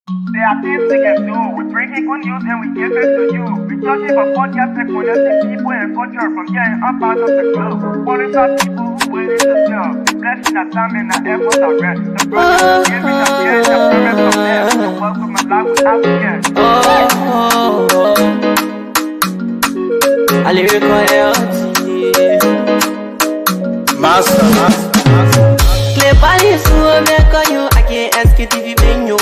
There are things we can do. We bring in good news and we give it to you. We judge it for podcast and connecting people and culture from here and up out of the globe. Monitor people who waiting to sell. The blessing that time and the efforts are rest. The brothers are giving the care, the parents of them. The work with my life without care. I lyrical Master. Clear police who make you I can't Sktv menu.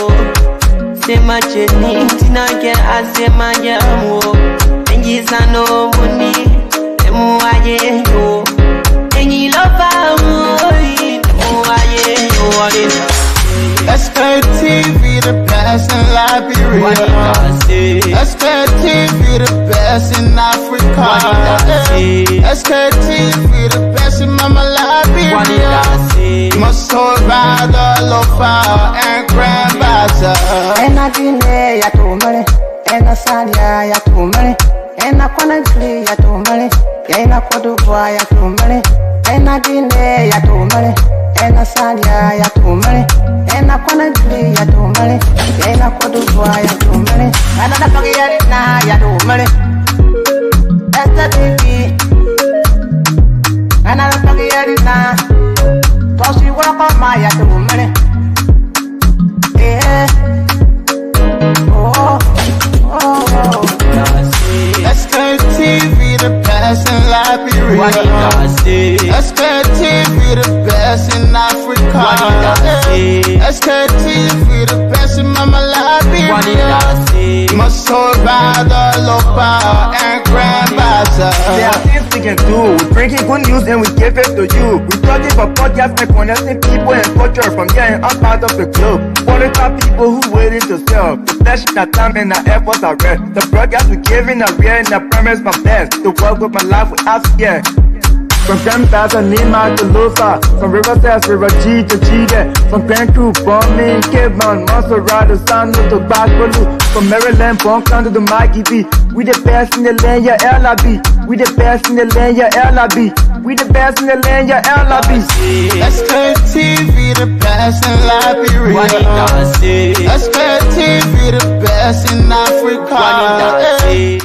Say my chitney, Tina can I say my yamu. And yes I know money. Emu aye yo. And you love amoy. Emu aye yo. What is Sktv, the best in Liberia. Sktv, the best in Africa. Sktv, the best in Mama Liberia. Muscle Rider, Lofa, and Grand Bazaar. And I didn't ya to money, and I said ya to money, and I couldn't play ya to money, and I could do ya to money, and I didn't ya to money, and I said ya to money, and I couldn't play ya to money, and I could do ya to money, and I forget it now ya to money. That's the thing, and I forget it now. Cause you walk on my ya to money. Sktv, the best in Liberia. Sktv, the best in Africa. Sktv, the best in Mama Liberia. Muscle Rider, Lopa, and Grand Bazaar. There are things we can do. We bring in good news and we give it to you. We judge it for podcast and connecting people and culture from here and up out of the globe. Monitor people who waiting to sell. The blessing that time and the efforts are rest. The broadcast we giving a real and the promise my best. To work with my life without fear. From Grand Bazaar, Nima to Lofa. From River Sass, River G to Chide. From Grand Crew, Bombing, Cape Mount, Monster Rider, Sanu to Bakwalu. From Maryland, Bonkan to the Mikey B. We the best in the land, yeah, LIB. We the best in the land, yeah, LIB. We the best in the land, yeah, LIB. Sktv, the best in Liberia. Sktv, the best in Africa.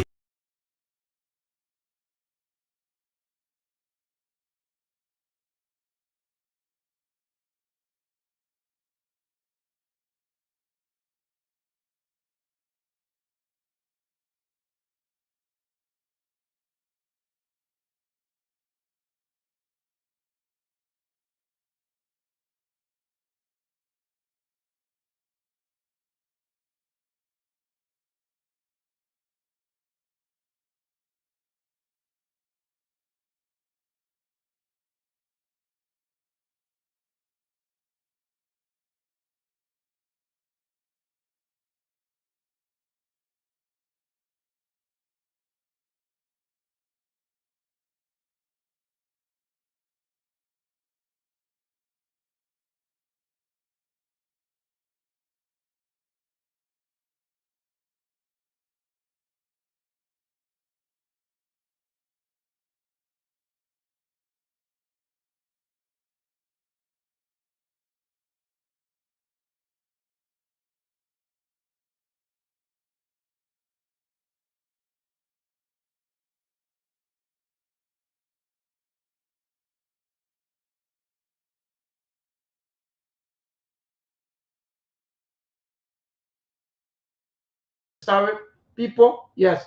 Sorry, people. Yes.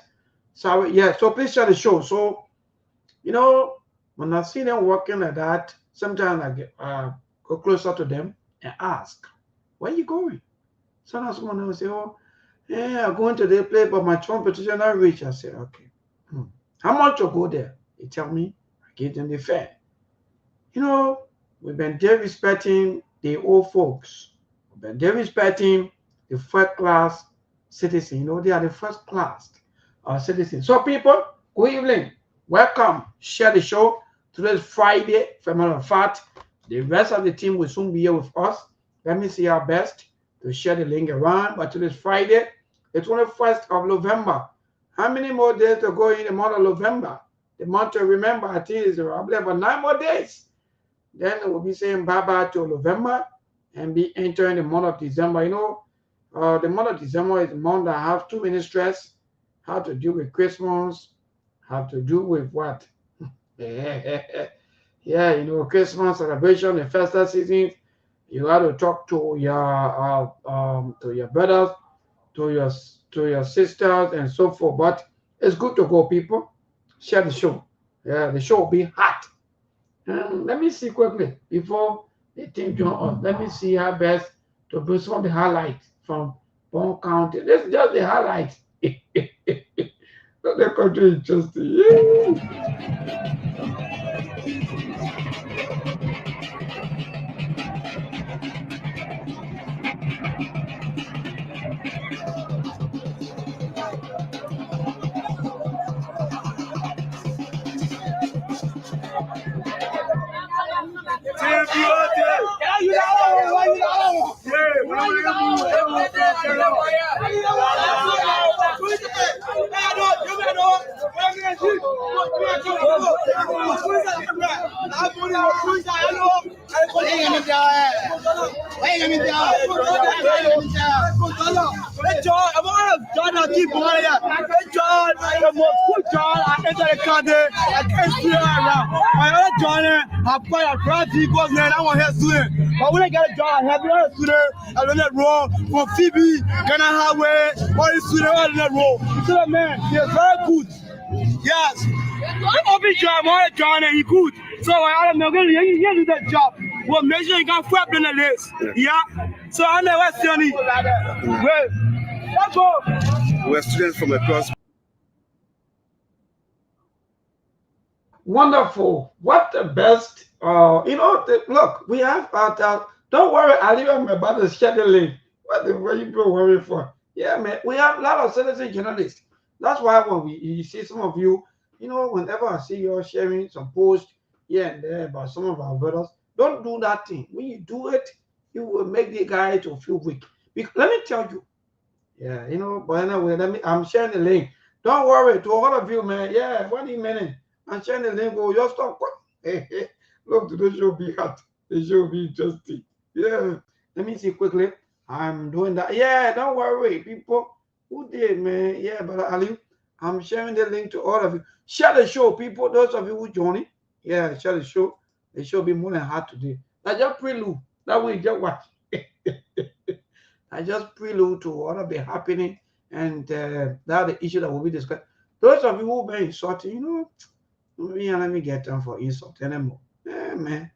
Sorry. Yeah. So please share the show. So, when I see them working like that, sometimes I get go closer to them and ask, where you going? Sometimes someone will say, oh, yeah, I'm going to the place, but my competition not reach. I say, okay. How much you go there? They tell me, I give them the fare. We've been there respecting the old folks. We've been there respecting the first class citizen. They are the first class citizens. So people, good evening. Welcome. Share the show. Today's Friday. For a matter of fact, the rest of the team will soon be here with us. Let me see our best to share the link around. But today's Friday, the 21st of November. How many more days to go in the month of November? The month to remember, I think is probably about 9 more days. Then we'll be saying bye-bye to November and be entering the month of December. The month of December is the month that have too many stress. Have to do with Christmas, have to do with what? Yeah, Christmas celebration, the festive season. You got to talk to your brothers, to your sisters, and so forth. But it's good to go, people. Share the show. Yeah, the show will be hot. Let me see quickly before the team join us. Let me see how best to bring some of the highlights from Bond County. This is just the highlights. Not the country interesting. But when I get a job, I have a student, I learn that role for Phoebe, Ghana Highway, or the student, I learn that role. So, man, he's very good. Yes. I'm a job, I'm a job, and he's good. So, I don't know, you do that job. Well, make sure you can flip in the list. Yeah. So, I never see any. Well, let's go. We're students from across. Wonderful. What the best. Look, we have don't worry, I'll even about the scheduling. What you people worry for? Yeah, man. We have a lot of citizen journalists. That's why when you see some of you, whenever I see you sharing some posts here and there about some of our brothers, don't do that thing. When you do it, you will make the guy to feel weak. Let me tell you. Yeah, but anyway, I'm sharing the link. Don't worry, to all of you, man. Yeah, what do you mean? I'm sharing the link. Oh, just stop. Look, the show be hot. The show be interesting. Yeah. Let me see quickly. I'm doing that. Yeah, don't worry, people. Who did, man? Yeah, but Ali, I'm sharing the link to all of you. Share the show, people. Those of you who join it. Yeah, share the show. The show be more than hot today. I just prelude. That way you just watch. I just prelude to what will be happening, and that the issue that will be discussed. Those of you who been insulting, let me get them for insult anymore. Yeah, man.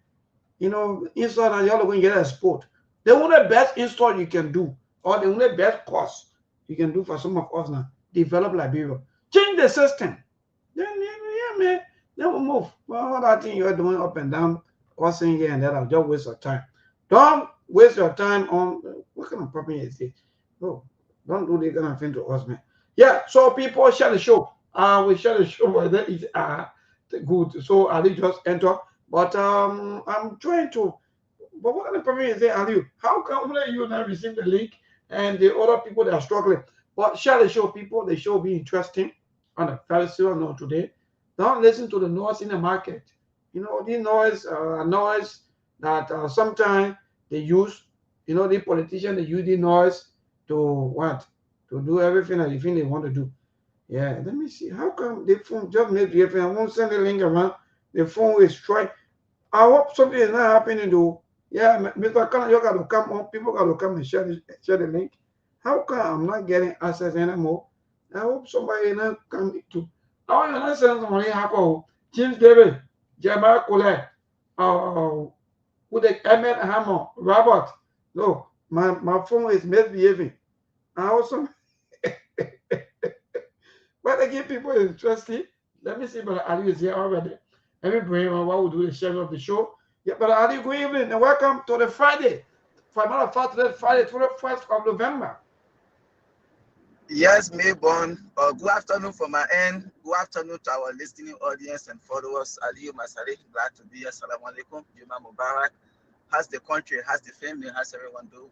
Insult and you're going to get a sport. The only best insult you can do, or the only best course you can do for some of us now, develop Liberia. Change the system. Then, yeah, man. Then we'll move. Well, all that thing you're doing up and down, causing here and there, I'll just waste your time. Don't waste your time on what kind of problem is this? No, don't do this kind of thing to us, man. Yeah, so people share the show. We share the show, but that is good. So Ali just enter. But I'm trying to. But what kind of problem is there, Ali? How come you not receive the link and the other people that are struggling? But share the show, people. The show will be interesting on a very serious note today. Don't listen to the noise in the market. The noise that sometimes they use. The politicians, they use the noise to what? To do everything that they think they want to do. Yeah, let me see. How come the phone just made the I won't send the link around? The phone will strike. I hope something is not happening though. Yeah, Mr. Khan, you got to come on. People got to come and share the link. How come I'm not getting access anymore? I hope somebody not come to. Oh, you're not sending somebody happen. James David, Jamal Colette, with the Emmett Hammer, Robert. No, my phone is misbehaving. I also. But again, people is interested. Let me see, but Ali is here already. Let me bring on what we'll do the sharing of the show. Yeah, but Ali, good evening and welcome to the Friday. For a matter of fact, today Friday, 21st of November. Yes, Mayborn. Good afternoon from my end. Good afternoon to our listening audience and followers. Aliyu Masari, glad to be here. Assalamu alaikum. Juma Mubarak. How's the country? How's the family? How's everyone doing?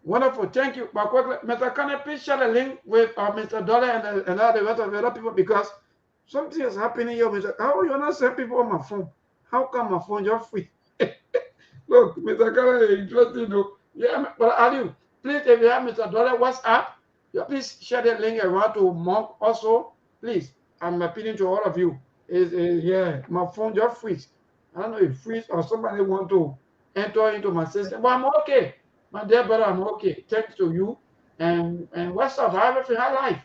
Wonderful, thank you. But quickly, Mr. Kane, please share the link with Mr. Dollar and all the rest of the other people because something is happening here. Mr. How you not send people on my phone? How come my phone just free? Look, Mr. Kane, interesting though. Yeah, but Aliyu, Please, if you have Mr. Dollar WhatsApp, please share the link around to Monk also. Please, I'm appealing to all of you. Yeah, my phone just freeze. I don't know if freeze or somebody want to enter into my system, but I'm okay. My dear brother, I'm okay. Thanks to you. And what's up? How everything? How life?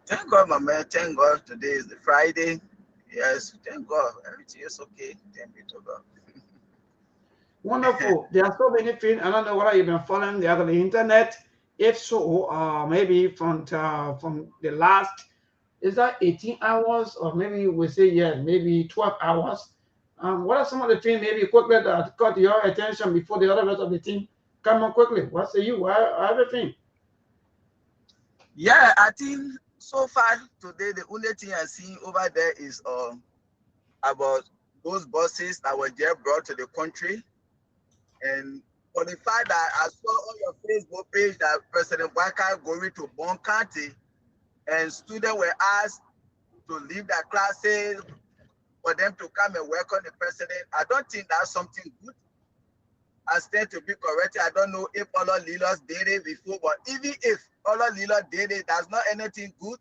Thank God, my man. Thank God. Today is the Friday. Yes, thank God. Everything is okay. Thank be to God. Wonderful. There are so many things. I don't know whether you've been following the internet. If so, maybe from the last, is that 18 hours, or maybe we say maybe 12 hours. What are some of the things maybe quickly that caught your attention before the other rest of the team come on quickly? What say you? Everything. Yeah, I think so far today the only thing I see over there is about those buses that were just brought to the country. And for the fact that I saw on your Facebook page that President Waka going to Bon County and students were asked to leave their classes for them to come and welcome the president, I don't think that's something good. I stand to be corrected. I don't know if Olo Lilos did it before, but even if Olo Lilos did it, that's not anything good.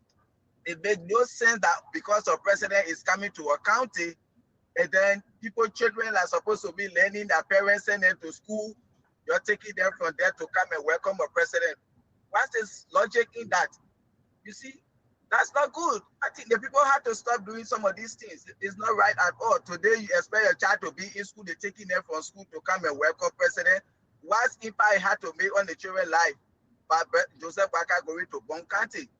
It makes no sense that because the president is coming to a county, and then children are supposed to be learning, their parents send them to school, you're taking them from there to come and welcome a president. What's this logic in that? You see, that's not good. I think the people have to stop doing some of these things. It's not right at all. Today, you expect your child to be in school, they're taking them from school to come and welcome president. What's impact had to make on the children's life? But Joseph Waka going to Bon County.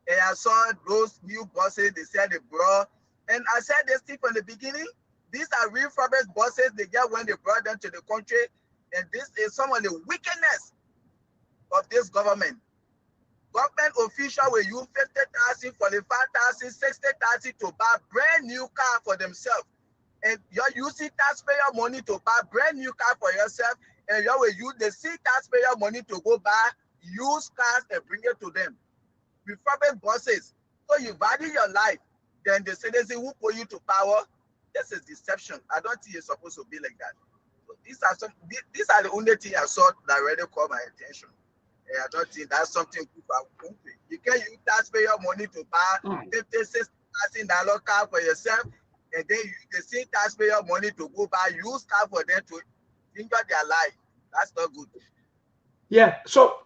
And I saw those new buses, they said they brought. And I said this thing from the beginning. These are refurbished buses they get when they brought them to the country. And this is some of the wickedness of this government. Government officials will use 50,000, 45,000, 60,000 to buy brand new car for themselves. And you're using taxpayer money to buy brand new car for yourself. And you will use the same taxpayer money to go buy used cars and bring it to them. Refurbished buses. So you value your life. Then the citizen who put you to power, this is deception. I don't think it's supposed to be like that. So these are the only things I saw that really caught my attention. And I don't think that's something good for our country. You can use taxpayer money to buy $56,000 car for yourself, and then you use the same taxpayer money to go buy used car for them to enjoy their life. That's not good. Yeah. So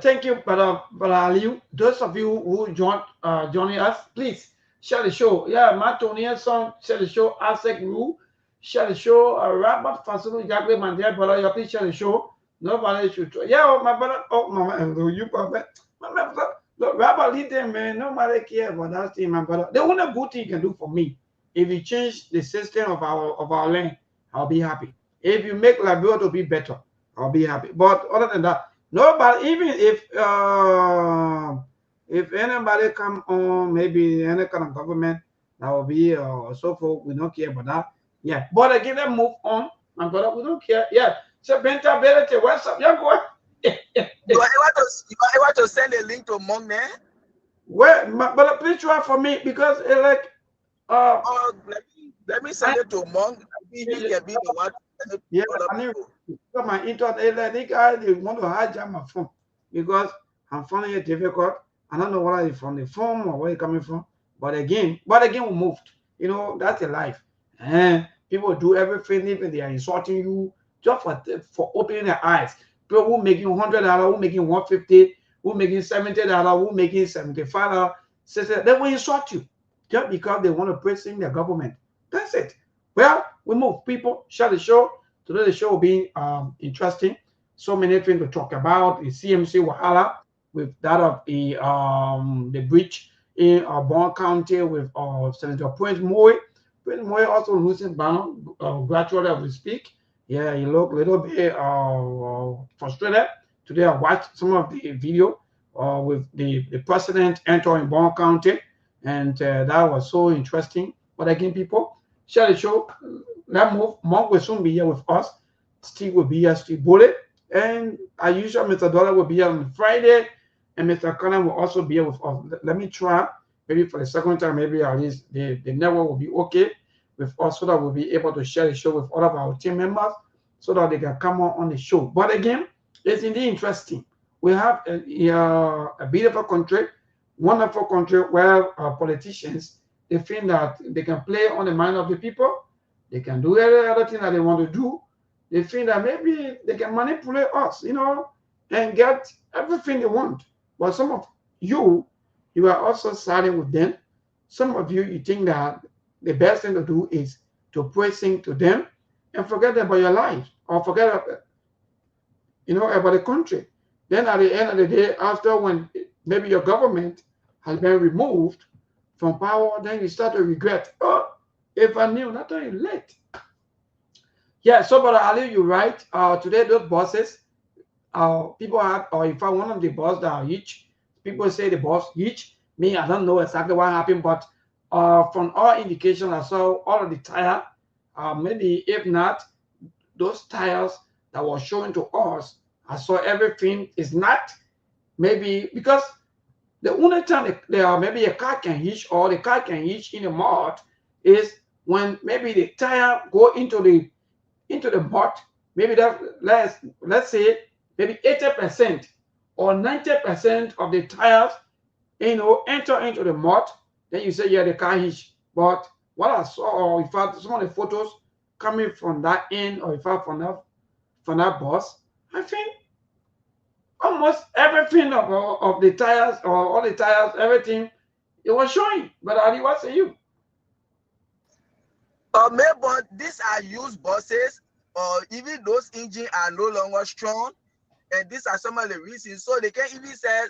thank you, Brother Aliu. Those of you who joining us, please share the show. Yeah, Matonian son, share the show. Asek Ru, share the show. Robert Fasulu Jagwe, my dear brother, please share the show. Nobody should try. Yeah, oh, my brother. Oh, Mama, you probably. My brother, look, Robert, lead them, man. Nobody care about that thing, my brother. The only good thing you can do for me, if you change the system of our land, I'll be happy. If you make Liberia to be better, I'll be happy. But other than that, nobody, even if anybody come on, maybe any kind of government that will be so forth, we don't care about that. Yeah. But again, let's move on. My brother, we don't care. Yeah. So Benta Belete, what's up? Yeah, go You are able to send a link to Monk there? Well, but please try for me because like let me send it to Monk. He can be the one. Yeah, I mean, my internet, they want to hijack my phone because I'm finding it difficult. I don't know whether it's from the phone or where it's coming from. But again, we moved. You know, that's a life. And people do everything, even they are insulting you just for opening their eyes. People who making $100, who making $150, who making $70, who making $75, they will insult you just because they want to praising their government. That's it. Well, we move. People, share the show. Today the show will be interesting. So many things to talk about. The CMC Wahala with that of the breach in Bon County with Senator Prince Moy. Prince Moy also losing banner gradually as we speak. Yeah, he looked a little bit frustrated. Today I watched some of the video with the president entering Bon County, and that was so interesting. But again, people, share the show. Let's move. Monk will soon be here with us. Steve will be here, Steve Bullet. And as usual, Mr. Dollar will be here on Friday. And Mr. Conan will also be here with us. Let me try. Maybe for the second time, maybe at least the network will be okay with us so that we'll be able to share the show with all of our team members so that they can come on the show. But again, It's indeed interesting. We have a beautiful country, wonderful country where politicians, they think that they can play on the mind of the people. They can do every other thing that they want to do. They think that maybe they can manipulate us, and get everything they want. But some of you are also siding with them. Some of you think that the best thing to do is to pray, sing to them, and forget about your life, or forget about the country. Then at the end of the day, after when maybe your government has been removed from power, then you start to regret. Oh, if I knew, not too late. Yeah, so Brother Ali, you're right. Today those bosses, people have, or if I one of the bosses that are rich, people say the boss rich. Me, I don't know exactly what happened, but from all indications, I saw all of the tire. Maybe if not, those tires that were showing to us, I saw everything is not maybe because the only time maybe a car can hitch or the car can hitch in the mud is when maybe the tire go into the mud. Maybe that let's say maybe 80% or 90% of the tires enter into the mud. Then you say, yeah, the car hitch. But what I saw, or in fact some of the photos coming from that end, or in fact from that bus, I think almost everything of the tires, or all the tires, everything, it was showing. But Ali, what say you? But these are used buses, or even those engines are no longer strong, and these are some of the reasons. So they can even say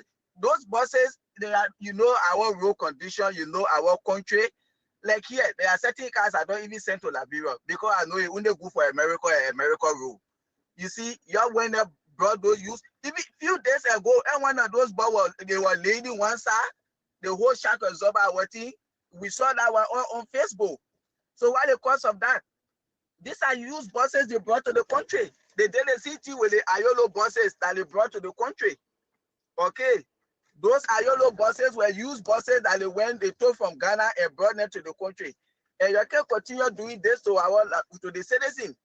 those buses, they are, our road condition, our country. Like here, there are certain cars I don't even send to Liberia because I know it only go for America road. You see, when they brought those use, even few days ago, and one of those buses, they were laying one side, the whole shack absorber waiting. We saw that one on Facebook. So what the cause of that? These are used buses they brought to the country. They did a city with the Ayolo buses that they brought to the country. Okay. Those Ayolo buses were used buses that they took from Ghana and brought them to the country. And you can continue doing this to the citizen.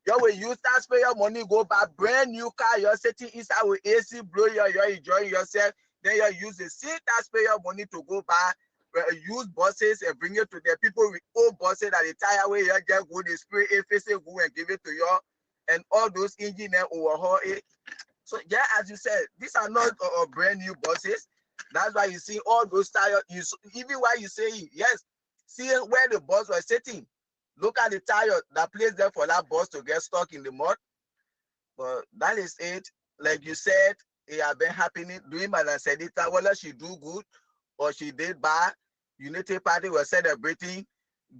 You will use taxpayer money, go buy brand new car, you're sitting inside with AC, blow you're enjoying yourself. Then you use the same taxpayer money to go buy used buses and bring it to the people with old buses that the tire way you just go, they spray it, face it, go and give it to you. And all those engines overhaul it. So yeah, as you said, these are not brand new buses. That's why you see all those tires. Even while you say yes, see where the bus was sitting. Look at the tire that placed there for that bus to get stuck in the mud. But that is it. Like you said, it has been happening. Doing Madam Sedita, whether she do good or she did bad, Unity Party was celebrating.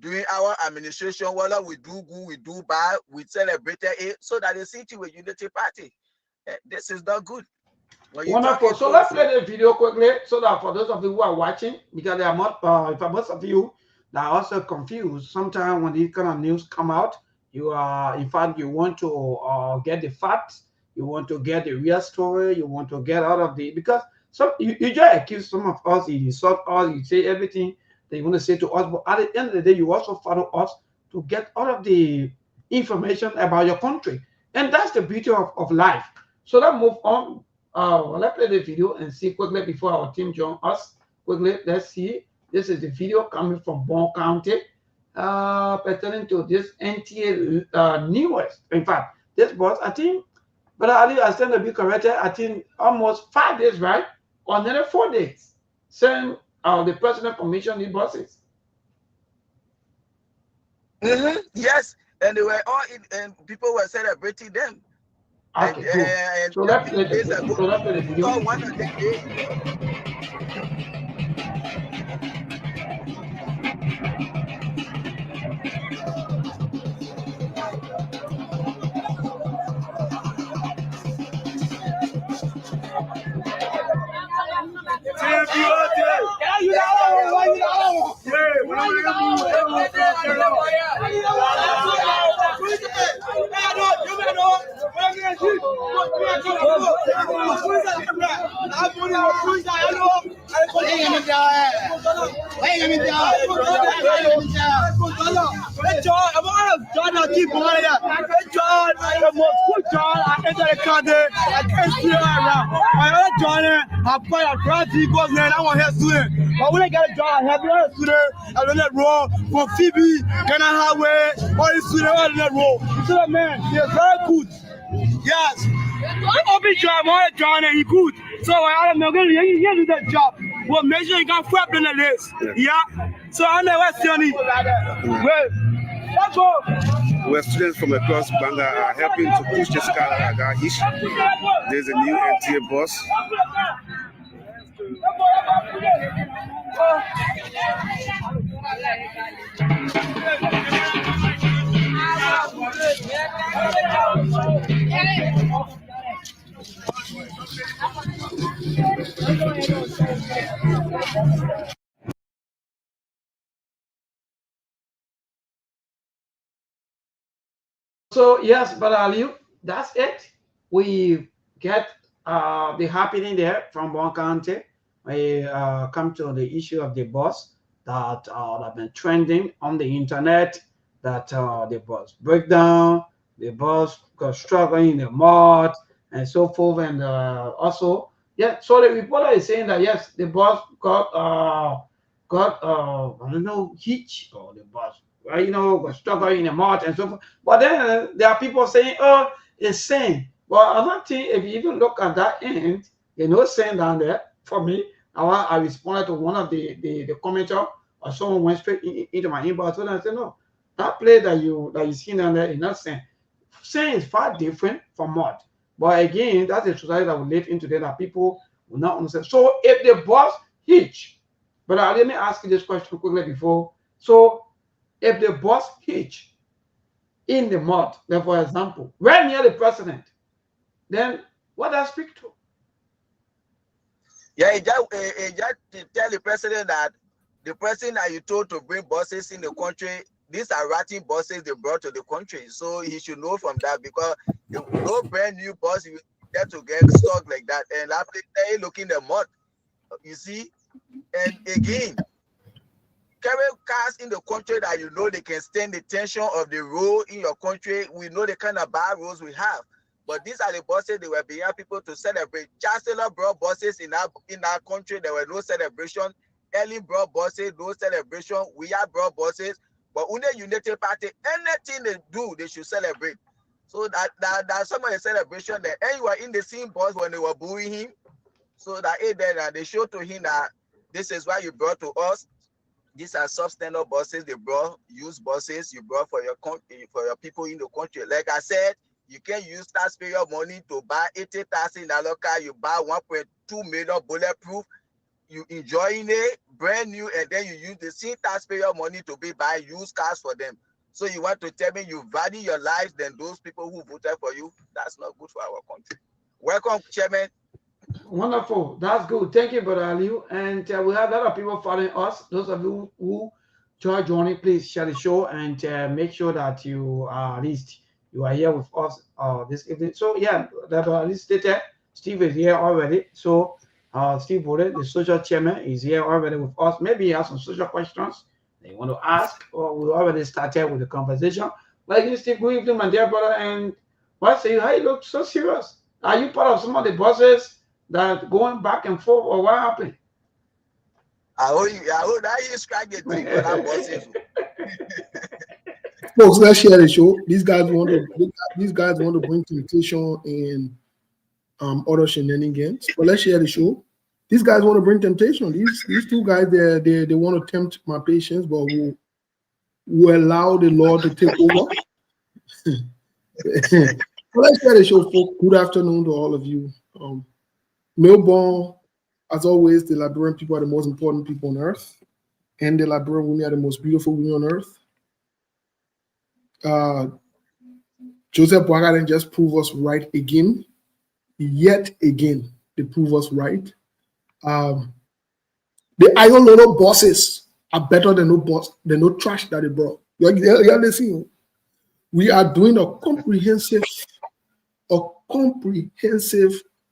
During our administration, whether we do good, we do bad, we celebrated it so that the city with Unity Party. This is not good. Wonderful. So let's play the video quickly so that for those of you who are watching, because there are most of you that are also confused. Sometimes when these kind of news come out, you are, in fact, you want to get the facts, you want to get the real story, you want to get out of the, because you just accuse some of us, you insult us, you say everything that you want to say to us, but at the end of the day, you also follow us to get all of the information about your country. And that's the beauty of life. So let's move on. Let's play the video and see quickly before our team join us. Quickly, let's see. This is the video coming from Bon County, pertaining to this NTA newest. In fact, this was, I think, but I stand to be corrected, I think almost 5 days, right? Or nearly 4 days, saying the president commissioned the buses. Yes, and they were all in, and people were celebrating them. Okay, cool. So let's play the video. One of them, John, I'm out of John, I keep going here. John, the most good John, I enter the country, I can't see around. My other John, I put a brand new goes there, I want to hear student. But when I get a John, I have a student, I learn that role for Phoebe, Ghana Highway, all the students on that role. So that man, he is very good. Yes. I'm open job, my John, and he good. So I don't know, you do that job. Well, make sure you can flip in the list. Yeah. So I know what's your need. Well, let's go. Where students from across Banga are helping to push the Skalaga issue. There's a new NTA bus. So yes, but Aliu, that's it. We get the happening there from one county. We come to the issue of the bus that have been trending on the internet. That the bus breakdown, the bus got struggling in the mud, and so forth. And also, yeah. So the reporter is saying that yes, the bus got I don't know, hitch, or the bus, right, got struggling in the mud and so forth. But then there are people saying, oh, it's sand. Well, another thing, if you even look at that end, there's no sand down there for me. I responded to one of the commenter, or someone went straight into my inbox, and I said, no, that place that you see down there is not sand. Sand is far different from mud. But again, that's a society that we live in today that people will not understand. So if the bus hitch, but let me ask you this question quickly before. So if the bus hitch in the mud, like for example, right near the president, then what does speak to? Yeah, it just tell the president that the person that you told to bring buses in the country, these are rotten buses they brought to the country. So he should know from that, because no brand new bus you get to get stuck like that. And after they look in the mud, you see. And again, carry cars in the country that you know they can stand the tension of the road in your country. We know the kind of bad roads we have. But these are the buses they were being people to celebrate. Chancellor brought buses in our country. There were no celebration. Ellen brought buses, no celebration. We have brought buses. But when the United Party, anything they do, they should celebrate. So that some of the celebration there. And you were in the same bus when they were booing him. So that they showed to him that this is what you brought to us. These are substandard buses. They brought used buses. You brought for your country, for your people in the country. Like I said, you can use taxpayer money to buy 80,000 in a car. You buy 1.2 million bulletproof. You enjoying it brand new, and then you use the same taxpayer money to buy used cars for them. So you want to tell me you value your lives than those people who voted for you? That's not good for our country. Welcome, Chairman. Wonderful. That's good. Thank you, Brother Aliu. And we have a lot of people following us. Those of you who joining, please share the show and make sure that you at least you are here with us this evening. So yeah, that at least stated, Steve is here already. So Steve Bode, the social chairman, is here already with us. Maybe he has some social questions that you want to ask, or we already started with the conversation. Like you, Steve, good evening, my dear brother. And what say you? How you look so serious? Are you part of some of the buses that going back and forth, or what happened? I hope that you strike the thing for that buses. Folks, let's share the show. These guys want to bring temptation and other shenanigans. But let's share the show. These guys want to bring temptation. These two guys, they want to tempt my patience, but will allow the Lord to take over. So let's share the show, folks. Good afternoon to all of you. Melbourne, as always, the Liberian people are the most important people on earth, and the Liberian women are the most beautiful women on earth. Joseph Boaga just proved us right again. Yet again, they prove us right. The Iron Lolo bosses are better than no trash that they brought. You're listening. We are doing a comprehensive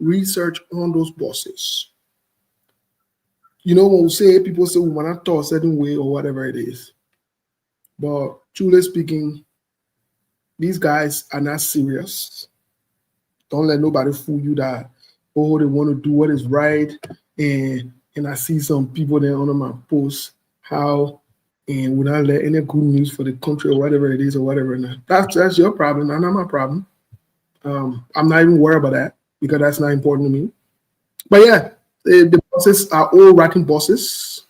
research on those bosses. You know, when we say people say we want to talk a certain way or whatever it is, But truly speaking, these guys are not serious. Don't let nobody fool you that, oh, they want to do what is right. And I see some people there under my post how and would not let any good news for the country or whatever it is or whatever. Now, that's your problem, not my problem. I'm not even worried about that because that's not important to me. But yeah, the bosses are all rotten bosses.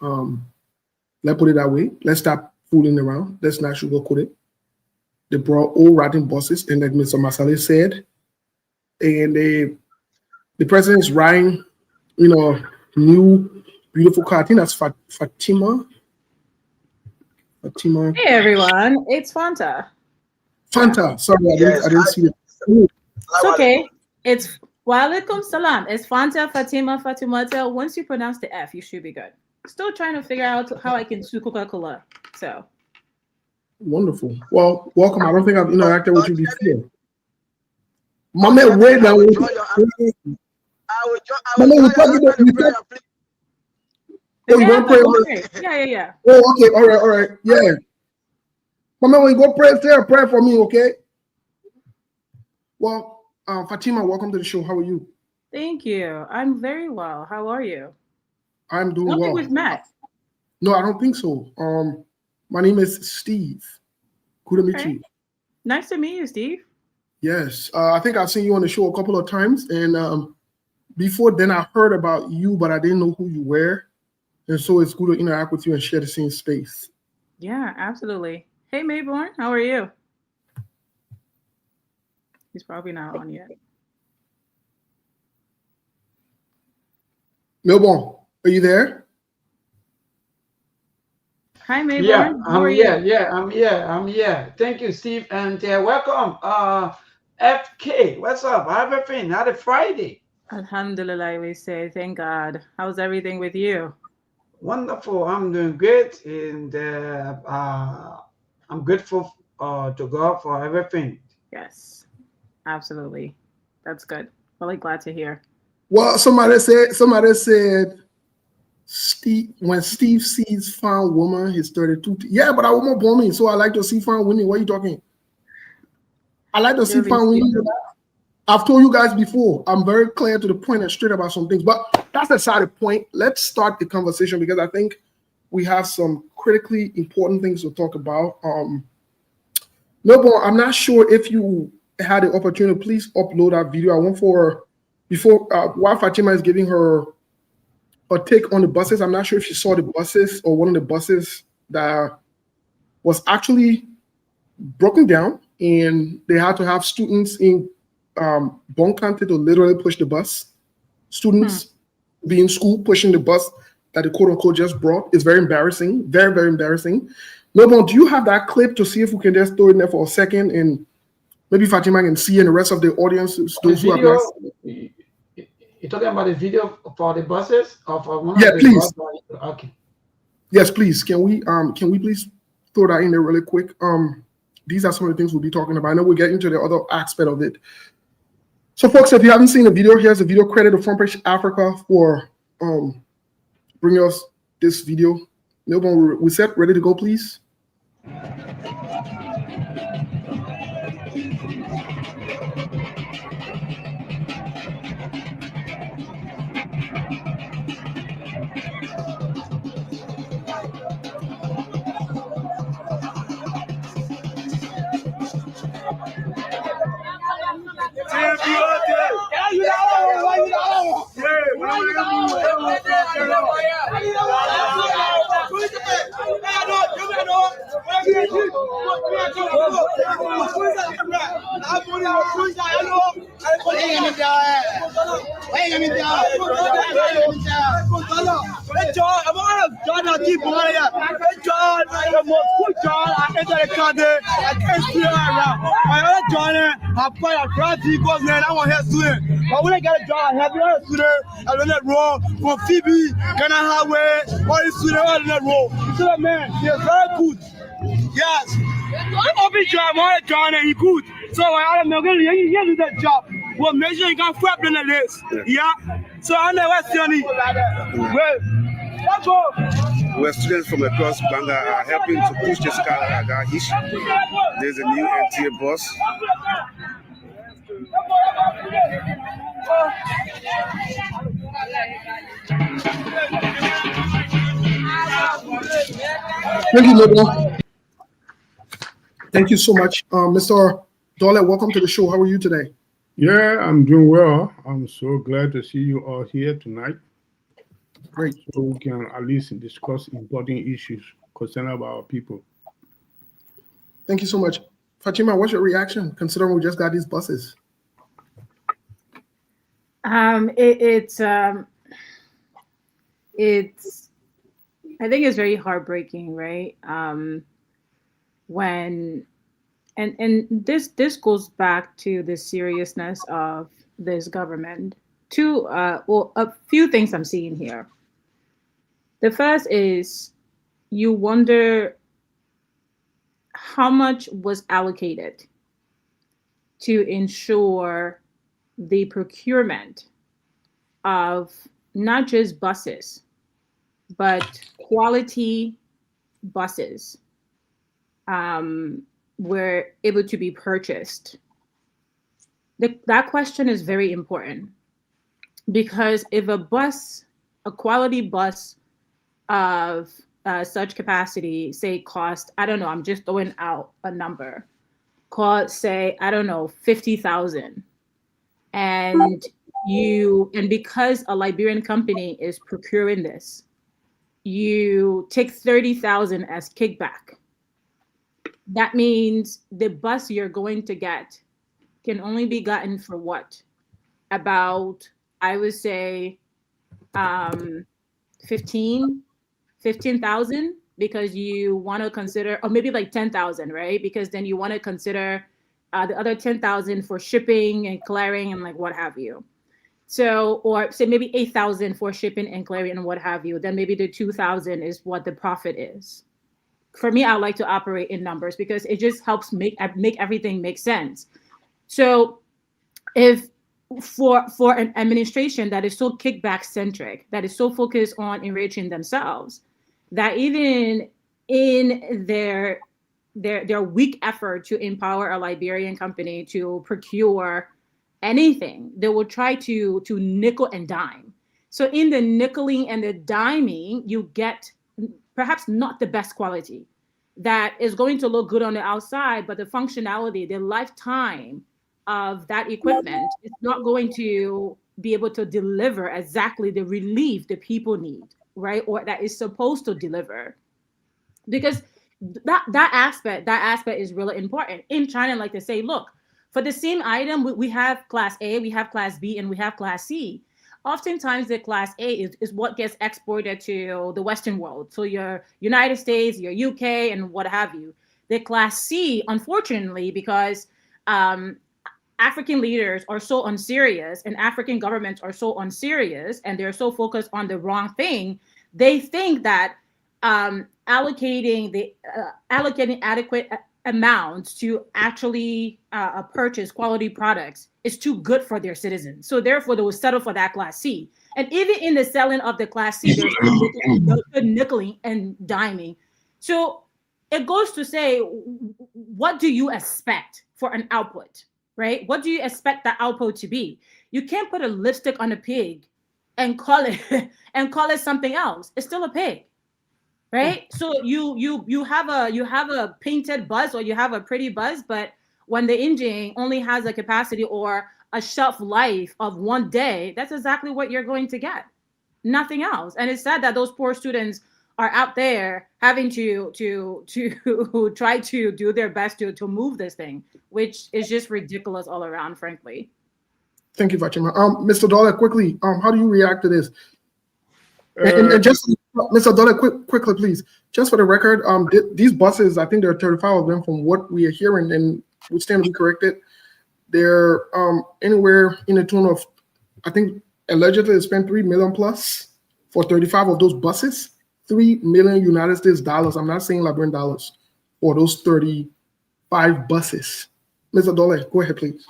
Let's put it that way. Let's stop fooling around. Let's not sugarcoat it. They brought all rotten bosses, and like Mr. Masale said, and the president is riding, new beautiful car. I think that's Fatima. Hey everyone, it's Fanta. Fanta, sorry, I didn't see it. It's okay. It's Walaikum Salam. It's Fanta, Fatimata. Once you pronounce the F, you should be good. Still trying to figure out how I can sue Coca-Cola. So wonderful. Well, welcome. I don't think I've interacted with you before. My man, wait now. Oh, you want to pray? Yeah. Oh, okay. All right. Yeah. Mama, when you go pray, say a prayer for me, okay? Well, Fatima, welcome to the show. How are you? Thank you. I'm very well. How are you? I'm doing well. I don't think we've met. No, I don't think so. My name is Steve. Good to meet you. Nice to meet you, Steve. Yes. I think I've seen you on the show a couple of times. And before then, I heard about you, but I didn't know who you were. And so it's good to interact with you and share the same space. Yeah, absolutely. Hey, Mayborn, how are you? He's probably not on yet. Melbourne, are you there? Hi, Mayborn. Yeah, how are you? I'm here. Thank you, Steve, and welcome. FK, what's up? How's everything? Happy Friday. Alhamdulillah, we say. Thank God. How's everything with you? Wonderful. I'm doing great, and I'm grateful to God for everything. Yes, absolutely. That's good. Really glad to hear. Well, somebody said, Steve, when Steve sees fine woman, he's 32. Yeah, but I woman born me, so I like to see fine women. What are you talking? I like to see fine women. I've told you guys before, I'm very clear to the point and straight about some things, but that's the side of point. Let's start the conversation because I think we have some critically important things to talk about. Melbourne, I'm not sure if you had the opportunity, please upload that video. I want while Fatima is giving her take on the buses, I'm not sure if she saw the buses or one of the buses that was actually broken down and they had to have students in Bonkanti to literally push the bus. Students be in school pushing the bus that the quote-unquote just brought is very embarrassing, very, very embarrassing. Melbourne, do you have that clip to see if we can just throw it in there for a second and maybe Fatima can see and the rest of the audience, those who have You're talking about the video for the buses or for one of the please. Buses? Okay. Yes, please. Can we please throw that in there really quick? These are some of the things we'll be talking about. I know we'll get into the other aspect of it. So, folks, if you haven't seen the video, here's a video credit to Front Page Africa for bringing us this video. Melbourne, we set, ready to go, please? But when I got a job, I have a student, I learned that role from Phoebe, Ghana Highway, all the students are in that role. So, man, they're very good. Yes. I'm open job, I'm John, and he good. So, I'm going to do that job. Well, make sure you can flip in the list. Yeah. So, I know what's the only. Well, where students from across Banga are helping to push the Skala issue. There's a new NTA bus. Thank you, Lobo. Thank you so much. Mr. Dole, welcome to the show. How are you today? Yeah, I'm doing well. I'm so glad to see you all here tonight. Great. So we can at least discuss important issues concerning our people. Thank you so much. Fatima, what's your reaction considering we just got these buses? It's I think it's very heartbreaking, right? When and this goes back to the seriousness of this government. A few things I'm seeing here. The first is you wonder how much was allocated to ensure the procurement of not just buses, but quality buses were able to be purchased. That question is very important because if a quality bus of such capacity, say cost, I don't know, I'm just throwing out a number, say, I don't know, 50,000. And because a Liberian company is procuring this, you take 30,000 as kickback. That means the bus you're going to get can only be gotten for what? About, I would say, 15,000, because you want to consider, or maybe like 10,000, right? Because then you want to consider the other 10,000 for shipping and clearing and like what have you. So, or say maybe 8,000 for shipping and clearing and what have you. Then maybe the 2,000 is what the profit is. For me, I like to operate in numbers because it just helps make everything make sense. So, if for an administration that is so kickback centric, that is so focused on enriching themselves, that even in their weak effort to empower a Liberian company to procure anything, they will try to nickel and dime. So in the nickeling and the diming, you get perhaps not the best quality that is going to look good on the outside, but the functionality, the lifetime of that equipment is not going to be able to deliver exactly the relief the people need, right? Or that is supposed to deliver. Because that aspect is really important. In China, like they say, look, for the same item, we have class A, we have class B, and we have class C. Oftentimes the class A is what gets exported to the Western world. So your United States, your UK, and what have you. The class C, unfortunately, because African leaders are so unserious and African governments are so unserious and they're so focused on the wrong thing, they think that allocating adequate amounts to actually purchase quality products is too good for their citizens. So therefore, they will settle for that class C. And even in the selling of the class C, there's nickeling and diming. So it goes to say, what do you expect for an output, right? What do you expect the output to be? You can't put a lipstick on a pig and call it something else. It's still a pig. Right. So you have a painted bus or you have a pretty bus, but when the engine only has a capacity or a shelf life of 1 day, that's exactly what you're going to get. Nothing else. And it's sad that those poor students are out there having to try to do their best to move this thing, which is just ridiculous all around, frankly. Thank you, Fatima. Mr. Dollar, quickly, how do you react to this? And just, Mr. Dollar, quickly, please. Just for the record, these buses, I think there are 35 of them from what we are hearing, and we stand to be corrected. They're anywhere in the tune of, I think, allegedly they spent $3 million plus for 35 of those buses. $3 million United States dollars. I'm not saying Liberian dollars for those 35 buses. Mr. Dollar, go ahead, please.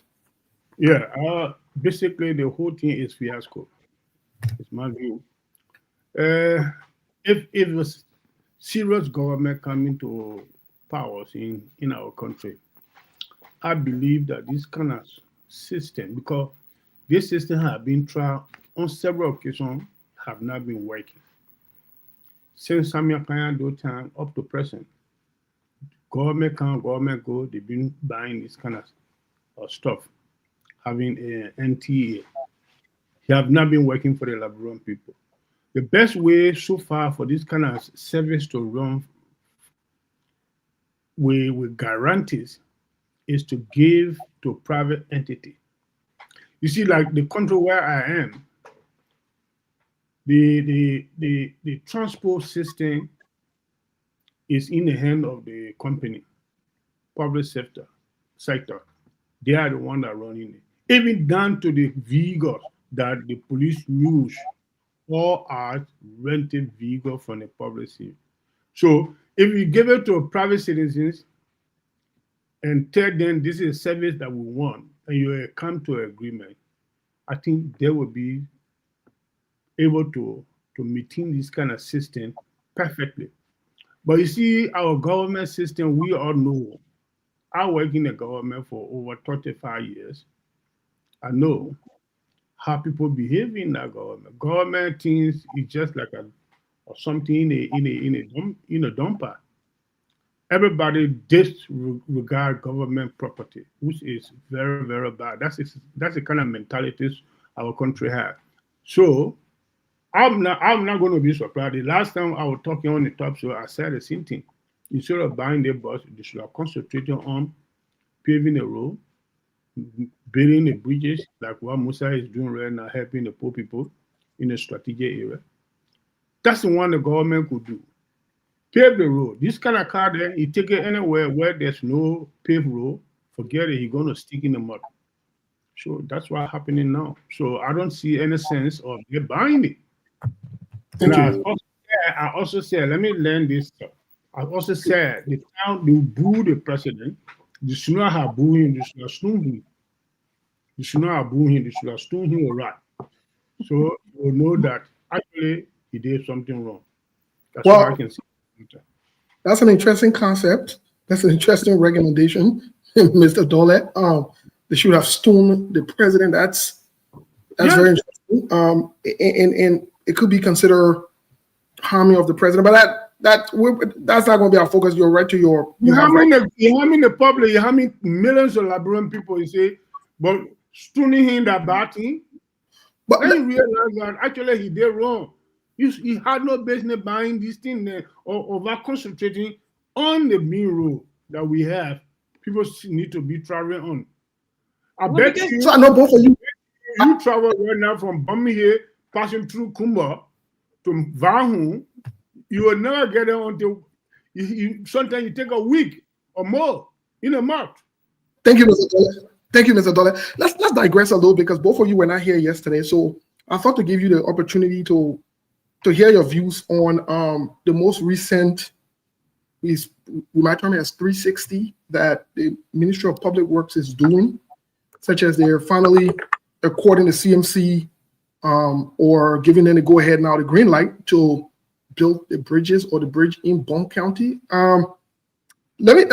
Yeah, basically the whole thing is fiasco. It's my view. if it was serious government coming to powers in our country, I believe that this kind of system, because this system have been tried on several occasions, have not been working. Since Samuel Kanyado time up to present, government come, government go, they've been buying this kind of stuff, having a NTA. He have not been working for the Labradorian people. The best way so far for this kind of service to run with guarantees is to give to private entity. You see, like the country where I am, the transport system is in the hand of the company, public sector. They are the one that running it. Even down to the vehicles that the police use, all are rented vehicle from the public sector. So if you give it to private citizens and tell them this is a service that we want, and you come to an agreement, I think they will be able to maintain this kind of system perfectly. But you see, our government system, we all know. I work in the government for over 35 years. I know how people behave in that government. Government things is just like or something in a dumper. Everybody disregard government property, which is very, very bad. That's the kind of mentalities our country has. So I'm not going to be surprised. The last time I was talking on the top show, I said the same thing. Instead of buying the bus, they should have concentrated on paving the road, building the bridges, like what Musa is doing right now, helping the poor people in a strategic area. That's the one the government could do. Pave the road. This kind of car there, you take it anywhere where there's no paved road, forget it, he's going to stick in the mud. So that's what's happening now. So I don't see any sense of them buying it. Thank And you. I also said, let me learn this stuff. I also said, the town they boo the president, they should not have boo him, they should have stoned him. They should not have boo him, they should have stoned him right. So you will know that actually he did something wrong. That's Well, what I can see. That's an interesting concept. That's an interesting recommendation, Mr. Dole. They should have stoned the president. That's very interesting. And it could be considered harming of the president, but that's not going to be our focus. You're right to your. You're harming the public. You're harming millions of Liberian people. You say, but stoning him that bad thing. But then you realize that actually he did wrong. He had no business buying this thing or over concentrating on the main road that we have. People need to be traveling on. I bet you. So I know both of you. You travel right now from Birmingham, passing through Kumba to Vahu. You will never get there until sometimes you take a week or more in a month. Thank you, Mr. Dole. Thank you, Mr. Dole. Let's digress a little because both of you were not here yesterday. So I thought to give you the opportunity to hear your views on the most recent, we might term it as 360, that the Ministry of Public Works is doing, such as they're finally according to CMC or giving them the go-ahead now, the green light to build the bridges or the bridge in Bon County. Let me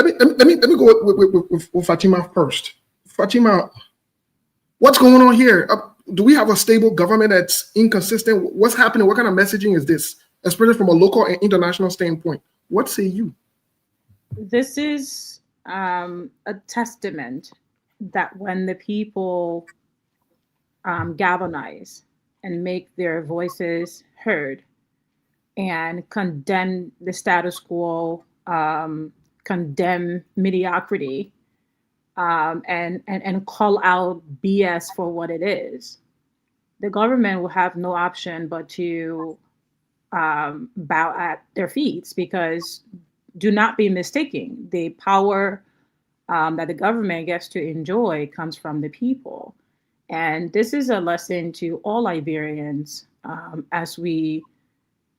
go with Fatima first. Fatima, what's going on here? Do we have a stable government that's inconsistent? What's happening? What kind of messaging is this, especially from a local and international standpoint? What say you? This is a testament that when the people galvanize and make their voices heard and condemn the status quo, condemn mediocrity, and call out BS for what it is, the government will have no option but to bow at their feet, because do not be mistaken, the power that the government gets to enjoy comes from the people. And this is a lesson to all Liberians as we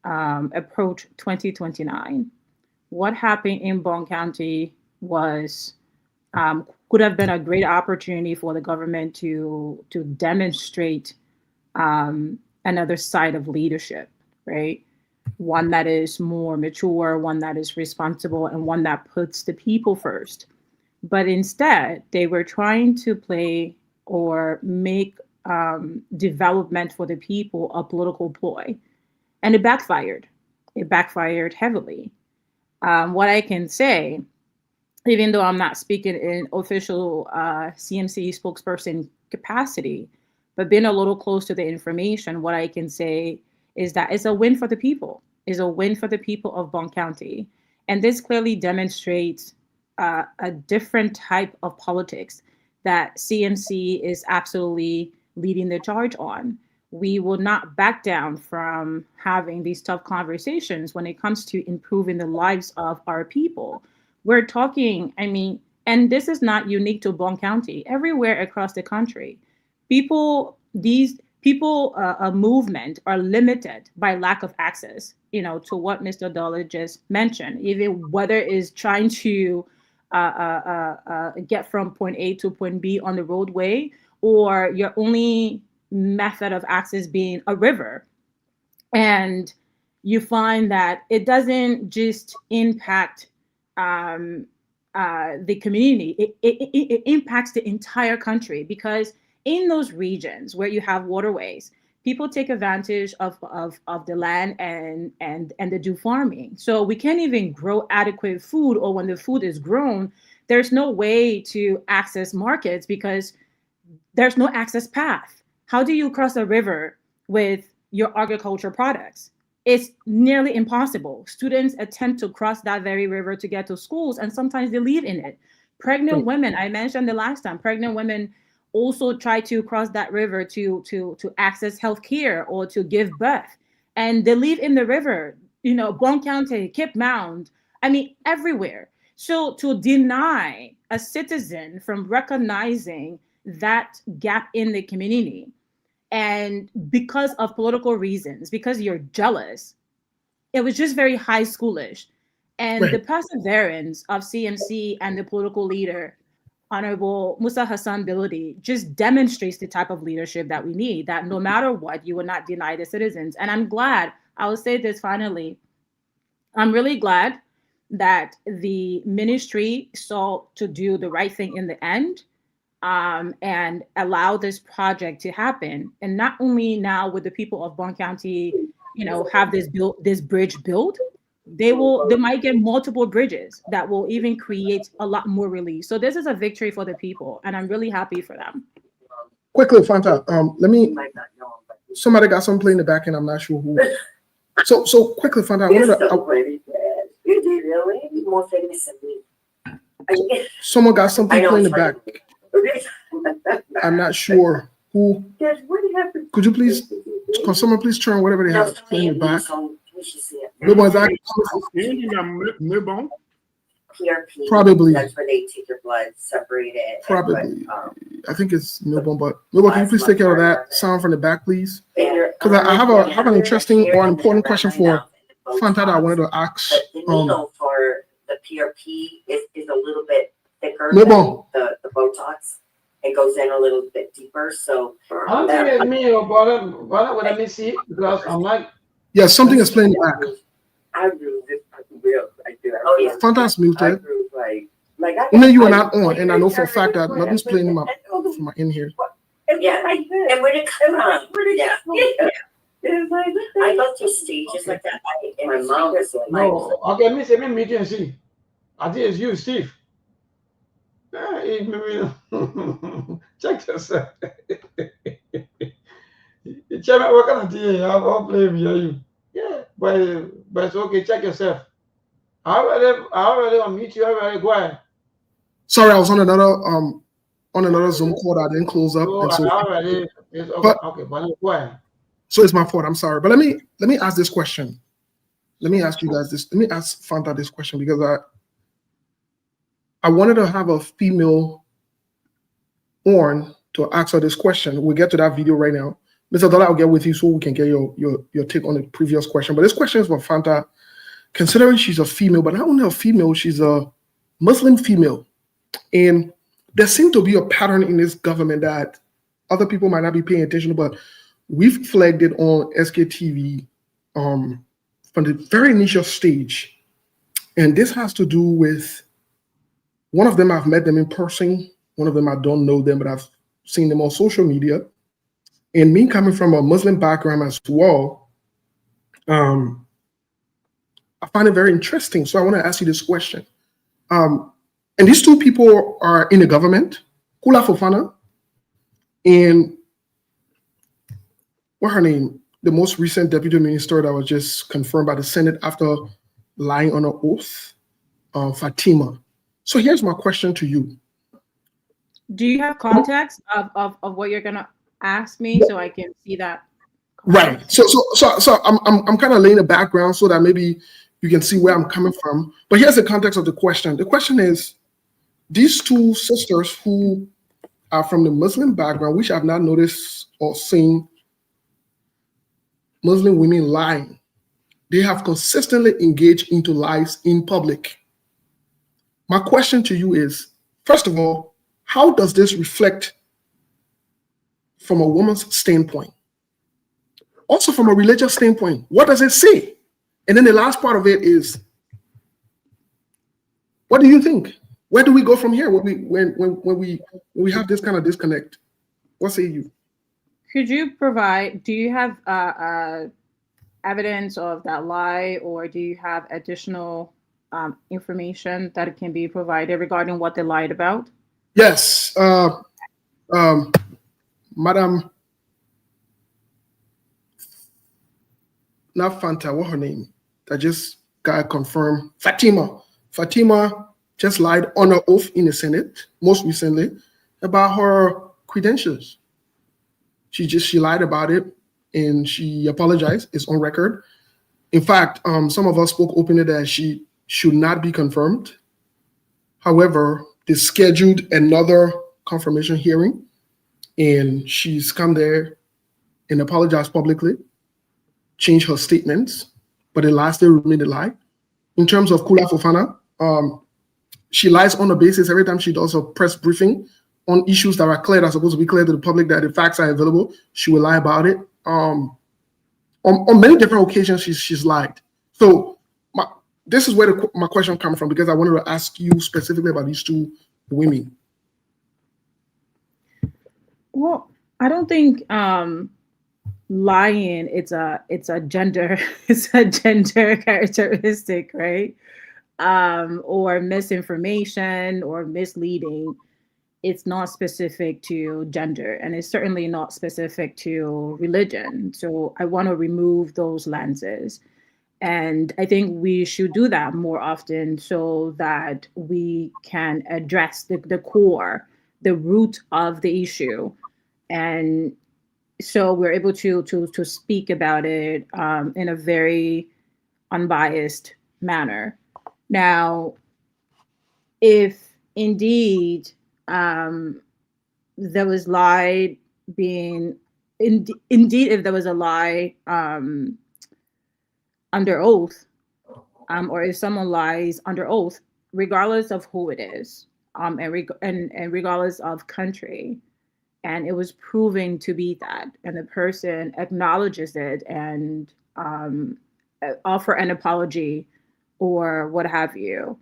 approach 2029. What happened in Bon County was could have been a great opportunity for the government to demonstrate another side of leadership, right? one that is more mature, one that is responsible, and one that puts the people first. But instead, they were trying to play or make development for the people a political ploy. And it backfired. It backfired heavily. What I can say, even though I'm not speaking in official CMC spokesperson capacity, but being a little close to the information, what I can say is that it's a win for the people. It's a win for the people of Bong County. And this clearly demonstrates a different type of politics that CMC is absolutely leading the charge on. We will not back down from having these tough conversations when it comes to improving the lives of our people. We're talking, I mean, and this is not unique to Bong County, everywhere across the country. A movement are limited by lack of access, to what Mr. Dollar just mentioned, even whether it's trying to get from point A to point B on the roadway, or your only method of access being a river. And you find that it doesn't just impact the community, it impacts the entire country, because in those regions where you have waterways, people take advantage of the land and they do farming. So we can't even grow adequate food, or when the food is grown, there's no way to access markets because there's no access path. How do you cross a river with your agriculture products? It's nearly impossible. Students attempt to cross that very river to get to schools, and sometimes they leave in it. Pregnant women, I mentioned the last time, pregnant women also try to cross that river to access healthcare or to give birth, and they leave in the river. Bong County, Cape Mound, I mean, everywhere. So to deny a citizen from recognizing that gap in the community, and because of political reasons, because you're jealous, it was just very high schoolish. And the perseverance of CMC and the political leader, Honorable Musa Hassan Biladi, just demonstrates the type of leadership that we need, that no matter what, you will not deny the citizens. And I'm glad, I will say this finally, I'm really glad that the ministry sought to do the right thing in the end, and allow this project to happen. And not only now with the people of Bong County, have this bridge built, they might get multiple bridges that will even create a lot more relief. So this is a victory for the people, and I'm really happy for them. Quickly, Fanta, somebody got something playing in the back end, I'm not sure who. So quickly, Fanta, someone got something playing in the back. I'm not sure who. Could you please, can someone please turn whatever they have playing in the back? Probably. That's where they take your blood, separate it. Probably. I think it's Milbon, but Milbon, can you please take care of that sound from the back, please? Because I have an interesting or an important question for Fanta that I wanted to ask. The needle for the PRP is a little bit thicker than the Botox. It goes in a little bit deeper. So I don't think it's me or but let me see, because I'm like, yeah, something is playing back. I grew this real. I do. Oh yeah. Fanta's muted. Like you are not on, and I know for a fact that nothing's playing in my in here. Yeah, and when it comes on, I go through stages like that. My mom was like, no, okay, let me meet you and see. I think it's you, Steve. Check yourself. Chairman, what kind of thing? I'll play with you. Yeah, but it's okay. Check yourself. I already unmute you. I already go ahead. Sorry, I was on another Zoom call that I didn't close up. So and so, already, it's okay. Okay, but go ahead. So it's my fault. I'm sorry, but let me ask this question. Let me ask you guys this. Let me ask Fanta this question, because I wanted to have a female on to ask her this question. We'll get to that video right now. Mr. Dollar, I'll get with you so we can get your take on the previous question. But this question is for Fanta. Considering she's a female, but not only a female, she's a Muslim female. And there seems to be a pattern in this government that other people might not be paying attention to, but we've flagged it on SKTV from the very initial stage. And this has to do with one of them, I've met them in person. One of them, I don't know them, but I've seen them on social media. And me coming from a Muslim background as well, I find it very interesting. So I want to ask you this question. And these two people are in the government, Kula Fofana and what's her name? The most recent deputy minister that was just confirmed by the Senate after lying on an oath, Fatima. So here's my question to you. Do you have context of what you're gonna ask me so I can see that? Right. So I'm kind of laying the background so that maybe you can see where I'm coming from. But here's the context of the question. The question is, these two sisters who are from the Muslim background, which I've not noticed or seen Muslim women lying, they have consistently engaged into lies in public. My question to you is, first of all, how does this reflect from a woman's standpoint? Also from a religious standpoint, what does it say? And then the last part of it is, what do you think? Where do we go from here when we have this kind of disconnect? What say you? Could you provide, do you have evidence of that lie, or do you have additional information that can be provided regarding what they lied about? Yes. Madam, not Fanta, what her name? I just got confirmed. Fatima just lied on her oath in the Senate, most recently, about her credentials. She lied about it and she apologized. It's on record. In fact, some of us spoke openly that she should not be confirmed. However, they scheduled another confirmation hearing and she's come there and apologized publicly, changed her statements, but the last day remained a lie. In terms of Kula Fofana, she lies on the basis every time she does a press briefing on issues that are clear, that are supposed to be clear to the public, that the facts are available. She will lie about it. On many different occasions, she's lied. So this is where my question comes from, because I wanted to ask you specifically about these two women. Well, I don't think lying it's a gender characteristic, right? Or misinformation or misleading. It's not specific to gender, and it's certainly not specific to religion. So I want to remove those lenses. And I think we should do that more often so that we can address the core, the root of the issue. And so we're able to speak about it in a very unbiased manner. Now, if indeed there was lie being, indeed if there was a lie under oath, or if someone lies under oath, regardless of who it is, and regardless of country, and it was proven to be that, and the person acknowledges it and offer an apology or what have you,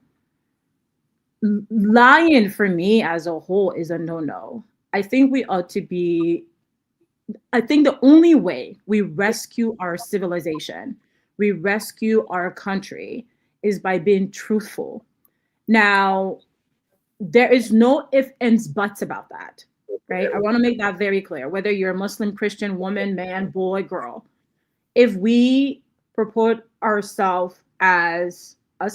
lying for me as a whole is a no-no. I think we ought to be, I think the only way we rescue our civilization, we rescue our country, is by being truthful. Now, there is no ifs, ands, buts about that, right? I want to make that very clear, whether you're a Muslim, Christian, woman, man, boy, girl. If we purport ourselves as a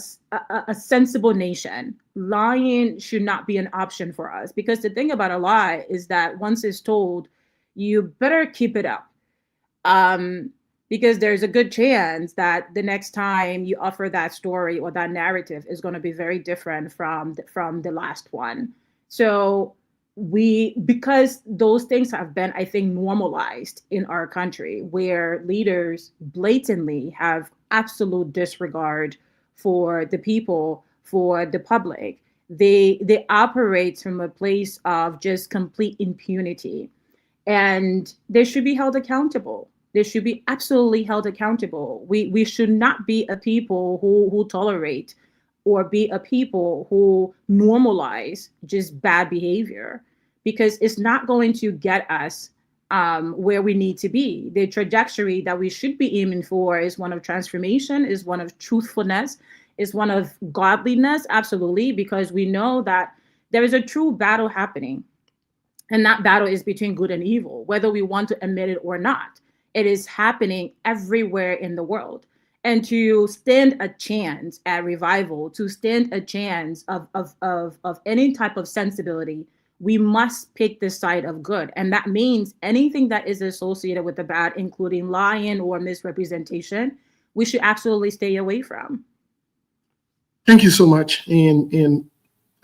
sensible nation, lying should not be an option for us, because the thing about a lie is that once it's told, you better keep it up, because there's a good chance that the next time you offer that story or that narrative is going to be very different from the last one. So because those things have been, I think, normalized in our country, where leaders blatantly have absolute disregard for the people, for the public. They operate from a place of just complete impunity, and they should be held accountable. They should be absolutely held accountable. We should not be a people who tolerate or be a people who normalize just bad behavior, because it's not going to get us where we need to be. The trajectory that we should be aiming for is one of transformation, is one of truthfulness, is one of godliness, absolutely, because we know that there is a true battle happening. And that battle is between good and evil, whether we want to admit it or not. It is happening everywhere in the world. And to stand a chance at revival, to stand a chance of any type of sensibility, we must pick the side of good. And that means anything that is associated with the bad, including lying or misrepresentation, we should absolutely stay away from. Thank you so much. And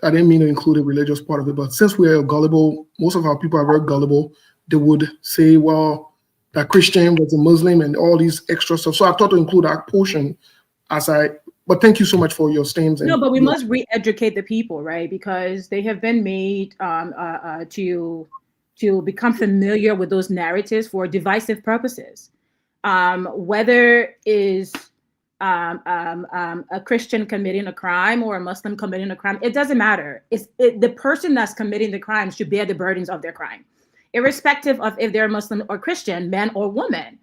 I didn't mean to include a religious part of it, but since we're gullible, most of our people are very gullible. They would say, well, that Christian was a Muslim and all these extra stuff. So I thought to include that portion but thank you so much for your statements. No, but we must re-educate the people, right? Because they have been made to become familiar with those narratives for divisive purposes. Whether is a Christian committing a crime or a Muslim committing a crime, it doesn't matter. The person that's committing the crime should bear the burdens of their crime, irrespective of if they're Muslim or Christian, man or woman.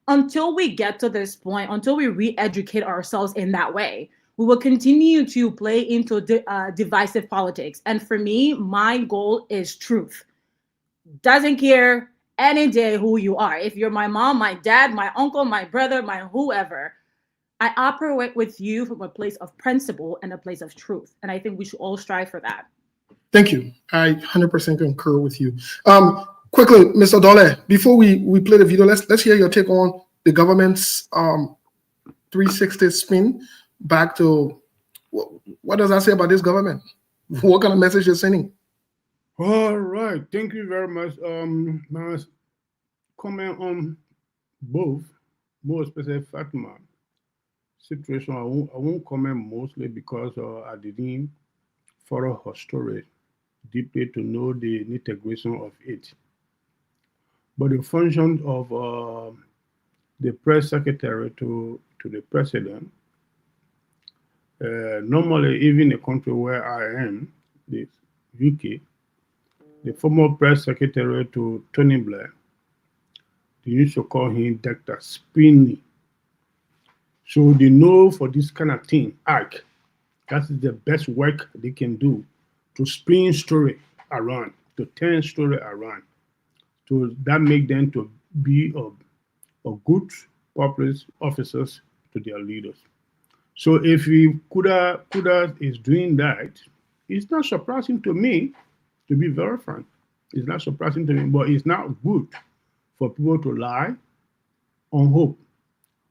Until we get to this point, until we re-educate ourselves in that way, we will continue to play into divisive politics. And for me, my goal is truth. Doesn't care any day who you are. If you're my mom, my dad, my uncle, my brother, my whoever, I operate with you from a place of principle and a place of truth. And I think we should all strive for that. Thank you. I 100% concur with you. Quickly, Mr. Dole, before we play the video, let's hear your take on the government's 360 spin back to what does that say about this government? What kind of message you're sending? All right. Thank you very much. My comment on both, more specific Fatima situation, I won't comment mostly because I didn't follow her story deeply to know the integration of it. But the function of the press secretary to the president, normally, even a country where I am, the UK, the former press secretary to Tony Blair, they used to call him Dr. Spinney. So they know for this kind of thing, that is the best work they can do to spin story around, to turn story around. So that make them to be a good public officers to their leaders. So if Kuda is doing that, it's not surprising to me, to be very frank. It's not surprising to me, but it's not good for people to lie on hope.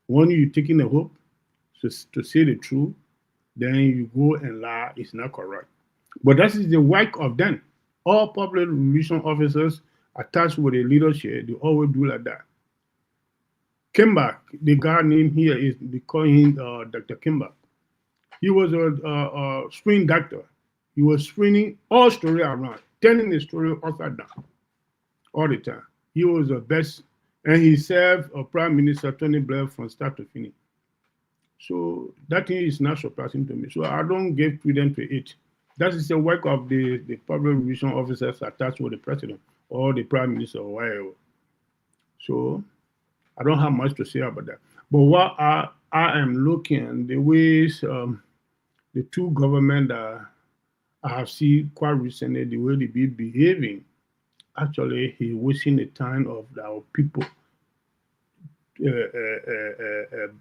When you're taking a hope to say the truth, then you go and lie, it's not correct. But that is the work of them. All public relations officers attached with the leadership, they always do like that. Kimber, the guy named here they call him Dr. Kimber. He was a screen doctor. He was screening all story around, telling the story upside down all the time. He was the best, and he served Prime Minister Tony Blair from start to finish. So that thing is not surprising to me. So I don't give credence to it. That is the work of the public relations officers attached with the president or the prime minister or whatever. So I don't have much to say about that. But what I am looking, the ways the two governments that I have seen quite recently, the way they be behaving, actually, he's wasting the time of our people. The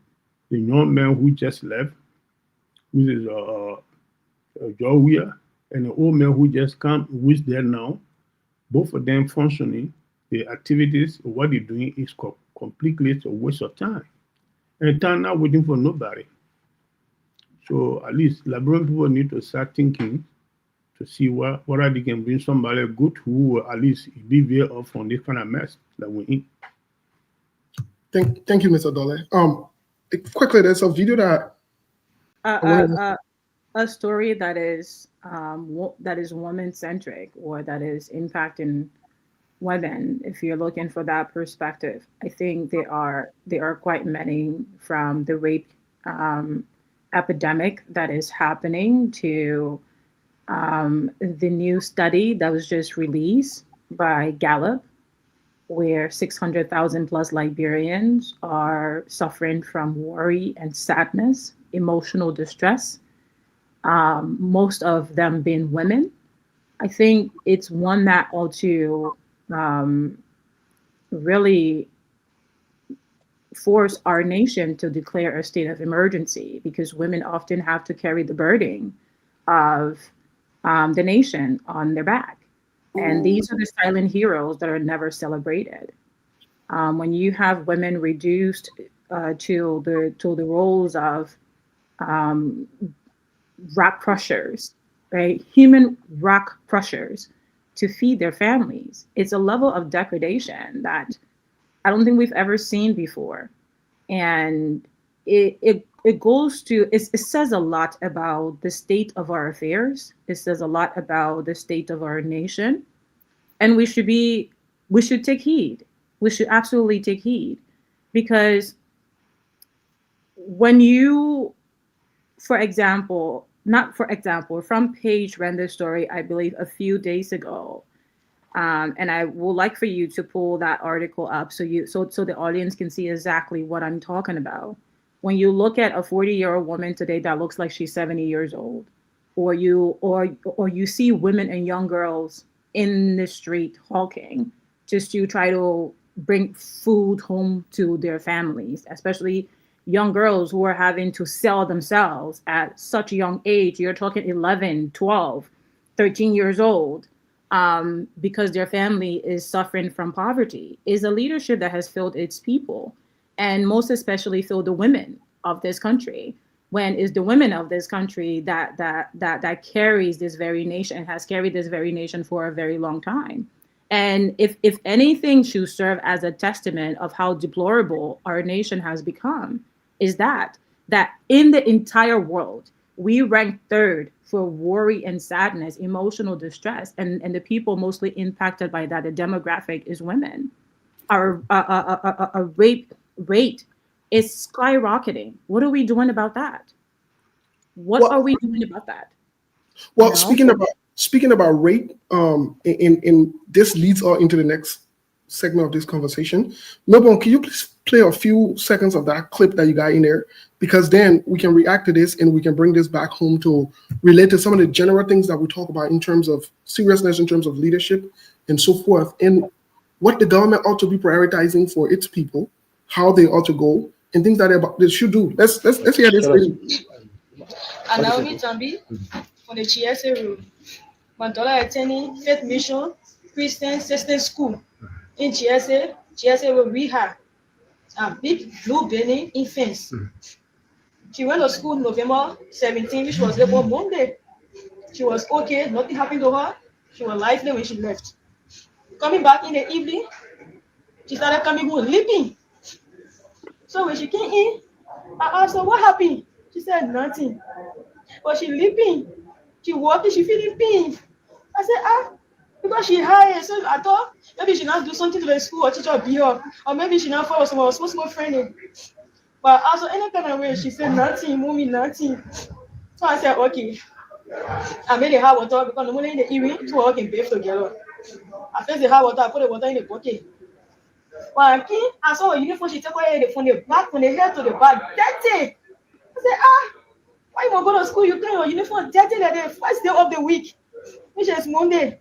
young man who just left, which is Joe Weir, and the old man who just come, who is there now, both of them functioning, the activities, what they're doing is completely a waste of time. And time not waiting for nobody. So at least Liberian people need to start thinking to see whether they can bring somebody good who will at least be there off from this kind of mess that we're in. Thank you, Mr. Dole. Quickly, there's a video that a story that is woman centric or that is impacting women, if you're looking for that perspective, I think there are quite many, from the rape epidemic that is happening to the new study that was just released by Gallup, where 600,000 plus Liberians are suffering from worry and sadness, emotional distress, most of them being women. I think it's one that ought to really force our nation to declare a state of emergency, because women often have to carry the burden of the nation on their back. And these are the silent heroes that are never celebrated. When you have women reduced to the roles of rock crushers, right? Human rock crushers to feed their families, it's a level of degradation that I don't think we've ever seen before. And it goes to, it says a lot about the state of our affairs. It says a lot about the state of our nation. And we should take heed. We should absolutely take heed, because when you, for example, from Page ran this story, I believe a few days ago. And I would like for you to pull that article up so the audience can see exactly what I'm talking about. When you look at a 40-year-old woman today that looks like she's 70 years old, or you see women and young girls in the street hawking just to try to bring food home to their families, especially young girls who are having to sell themselves at such a young age. You're talking 11, 12, 13 years old, because their family is suffering from poverty, is a leadership that has failed its people, and most especially failed the women of this country. When is the women of this country that carries this very nation, has carried this very nation for a very long time. And if anything should serve as a testament of how deplorable our nation has become, is that in the entire world, we rank third for worry and sadness, emotional distress, and the people mostly impacted by that, the demographic, is women. Our rape rate is skyrocketing. What are we doing about that? What are we doing about that? Well, speaking about rape, in this leads all into the next segment of this conversation. Milburn, can you please play a few seconds of that clip that you got in there? Because then we can react to this and we can bring this back home to relate to some of the general things that we talk about in terms of seriousness, in terms of leadership and so forth, and what the government ought to be prioritizing for its people, how they ought to go, and things that they should do. Let's hear this. And Naomi Tambi from the GSA room. My daughter attending Faith Mission Christian System School in GSA room. We have a big blue building in fence. She went to school November 17, which was there on Monday. She was okay, nothing happened to her. She was lively when she left. Coming back in the evening, she started coming home leaping. So when she came in, I asked her, what happened? She said nothing. But she leaping, she walking, she feeling pain. I said, because she high, so I thought maybe she not do something to the school or teacher be her, or maybe she not follow some small friend. But also any kind of way, she said nothing, mommy, nothing. So I said, okay. I made the hot water because normally in the evening, two of us can bathe together. I fetched the hot water, I put the water in the bucket. When I came, I saw a uniform, she took away from the back, from the head to the back, dirty. I said, why you want to go to school? You clean your uniform dirty like the first day of the week, which is Monday.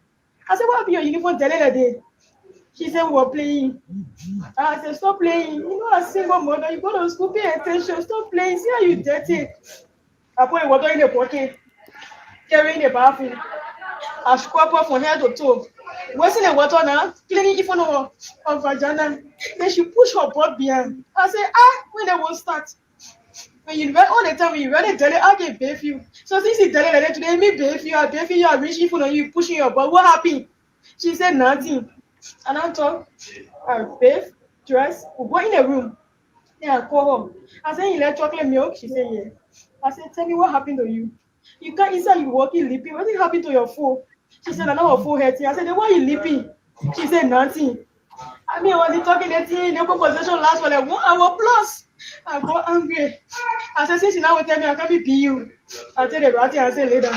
I said, why be your uniform dirty like that? She said, we were playing. I said, stop playing. You know, as a single mother, you go to school, pay attention, stop playing. See how you dirty. I put the water in the bucket, carrying the bathroom. I scrub her from head to toe. Wasting the water now, cleaning in front of her vagina. Then she pushed her butt behind. I said, when they will start. When you all the time, when you ready daily, I can bathe you. So since you daily like today, me bathe you, I bathe you, I reach in front of you, pushing your butt. What happened? She said nothing. And I talk, I bathe, dress, we go in the room. Then I call her. I said, you like chocolate milk? She said, yeah. I said, tell me what happened to you. You can't inside you walking leaping. What happened to your phone? She said, I know her phone hurting. I said, then why are you leaping? She said nothing. I mean, I was talking the thing, the conversation last for like 1 hour plus. I got angry. I said, since you now will tell me I can't be you. I tell the rat, I said later.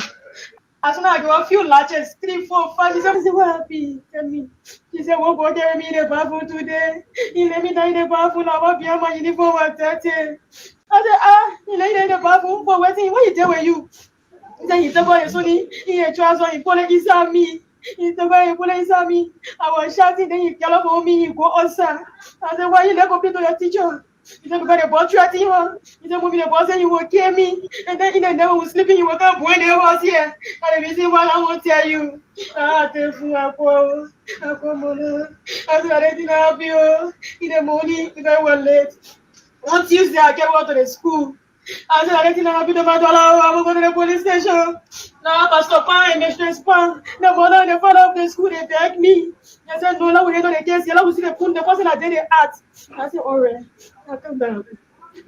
As soon as I got a few latches, 3, 4, 5, she said, what happened? Tell me. She said, what go carry me in the bathroom today? He let me down in the bathroom, I was behind my uniform at 30. I said, you lay in the bathroom for waiting. What you tell you? He said, he's about your sonny, he had trouser, he put it inside me. He's about he put it inside me. I was shouting, then he yelled for me, he go outside. I said, why you never complain to your teacher? He said, because the boss threatened her. He said, mommy, the boss said you will kill me. And then in the night, we were sleeping, you will come when they was here. And the reason why I won't tell you. Tell you, I said, I didn't have you. In the morning, because I was late. On Tuesday, I came out to the school. I said, I didn't have you to my dollar. I will go to the police station. Now, Pastor Pan and Mistress Pan, the mother and the father of the school, they begged me. They said, no, now we don't know the case. Yellow will see the person that did the act. I said, all right, I'll come back.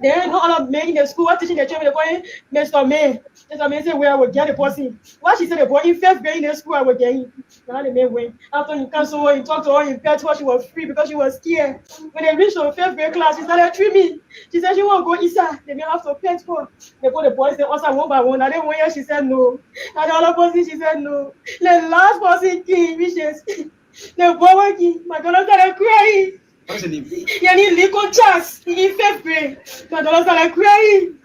Then no other men in the school were teaching the children, the boy, Mr. May. Mr. May said, where I would get the person. What she said, the boy in 5th grade in the school, I would get him. Now the man went. After he cancelled her, he talked to her, he felt her, she was free because she was scared. When they reached her 5th grade class, she started treating me. She said she won't go inside. They may have to pet her. They put the boys, they also one by one. Now they went here, she said no. Now the other person, she said no. The last person came, which is the boy came. My daughter started crying. What's the name? Yeah, he legal chance in 5th grade. My daughter started crying.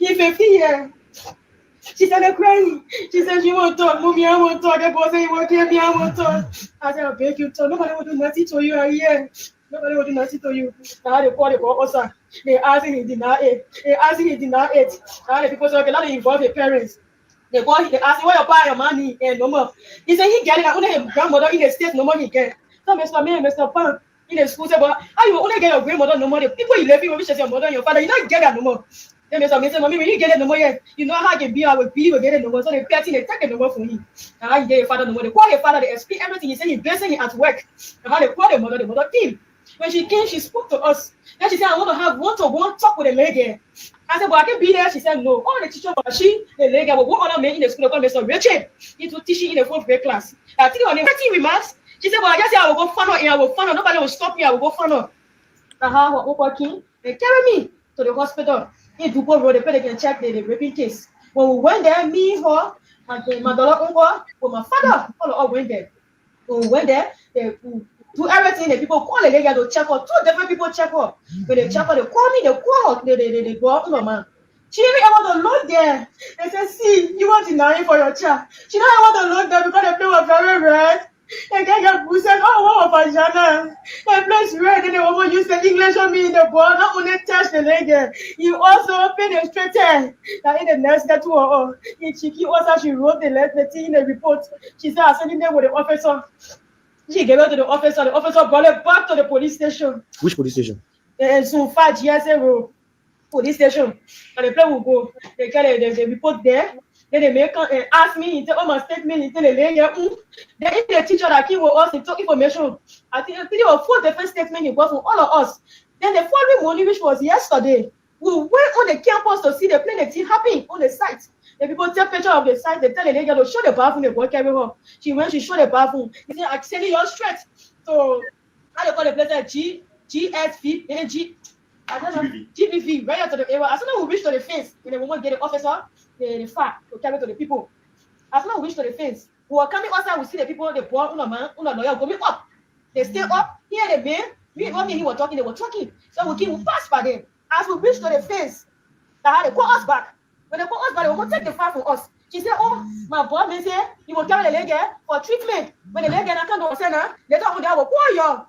In 15 years. She started crying. She said she won't talk. Mommy, I won't talk. The boss said he won't kill me. I won't talk. I said, I beg you talk. Nobody will do nothing to you here. Nobody will do nothing to you. Now they call the boss. They asked him, he denied it. They asked him, he denied it. Now the people say, okay, now they involve the parents. They asked him, where you buy your money? And no more. He said he get it. I only have grandmother in the state, no more he get. So Mr. May and Mr. Pan in the school said, but how you only get your grandmother no more? The people you left you, which is your mother and your father, you don't get that no more. Then Mr. May said, mommy, when you get it no more yet, you know how I can be, I will be, you will get it no more. So they petty, they take it no more from him. And how you get your father no more? They call your father, they explain everything. He said he's blessing him at work. And how they call the mother came. When she came, she spoke to us. Then she said, I want to have one-to-one talk with the lady. I said, but I can be there. She said, no. All the teacher, but the lady, but one other man in the school, called Mr. Richard. He was teaching in the 4th grade class. I think on the 30 remarks, she said, well, I just said I will go funnel in, I will funnel. Nobody will stop me, I will go funnel. We're working. They carry me to the hospital. In Dubo Road, they can check the raping case. When we went there, me, her, and my daughter, uncle, with my father, all went there. When we went there, they do everything. The people call the lady to check her. 2 different people check her. When they check her, they call me, they call her, they go up, no man. She didn't want to load there. They said, see, you want to deny for your child. She didn't want to load there because the place was very red. They can't get boosted. Oh, what about Jana? The place red, and the woman used the English on me in the board. Not only touch the leg, you also open the straight hair. Now, in the next that to in Chiki, also she wrote the thing in the report. She said, I sent it there with the officer. She gave it to the officer. The officer brought it back to the police station. Which police station? So far, GSA police station. And the plane will go. They carry the report there. Then they make ask me, take all my statement, tell the lady, then the teacher that came with us, he took information. I think 3 or 4 different statements he got from all of us. Then the following morning, which was yesterday, we went on the campus to see the plane that thing happening on the site. The people take picture of the site, they tell the lady to show the bathroom, the boy carry her. She went, she showed the bathroom. He said, I'm sending you straight. So, how they call the place like GSV, GBV, right to the area. As soon as we reach to the fence, when the woman get the officer, the fire to carry to the people. As soon as we reach to the fence, we were coming outside, we see the people, the boy, una lawyer going up. They stay up, here the man, he was talking, they were talking. So we pass by them. As we reach to the fence, they call us back. When they call us back, they will go take the fire from us. She said, oh, my boy, me say, you will carry the lady for treatment. When the lady can't do it, they talk with her, call you.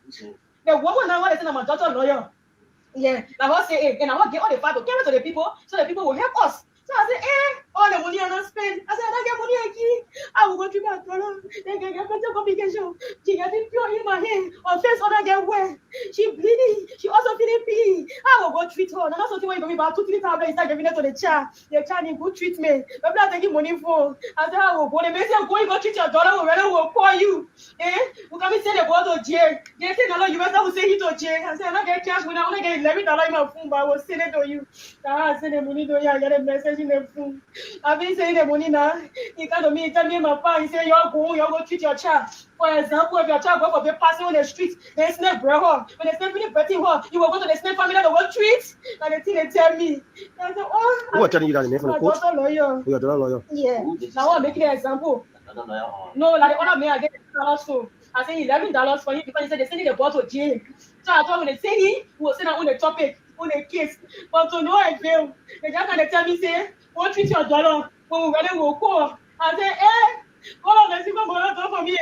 The woman now want to send my daughter lawyer. Yeah, I was saying, and I want to get all the fire to carry to the people so the people will help us. So I said, all the money I don't spend. I said, I don't get money again. I will go to my daughter. They can get better complication. She getting pure in my hand. Her face all get wet. She bleeding. She also feeling pain. I will go treat her. And that's something when you give me about 2-3 tablets, start giving it to the child. The child need good treatment. But I'm not taking money for. I said, I will go. The man said, go treat your daughter. We will call you. We come and send the boy to jail. They say, no, you better will send him to jail. I said, I'm not getting cash. When I only get $11 in my phone, but I will send it to you. I send the money to you. I get a message in the phone. I've been saying the money now. He come to me, he tell me my pa, he say you're go treat your child. For example, if your child go for be passing on the street, they snake bread her. When they snake really betting her, you will go to the snake family that will treat. And the thing they tell me. I say, oh, Who are telling you that the name from the my court? daughter lawyer. Who are the lawyer? Yeah. Now I'm making an example. No, like the other man I get $11 so I say $11 for him because he said they send the ball to jail. So I told him they send him, we will send on the topic, on the case. But to no avail. They just kind of tell me, say, won't treat your dollar when we really will call. I say, all of the people will not for me.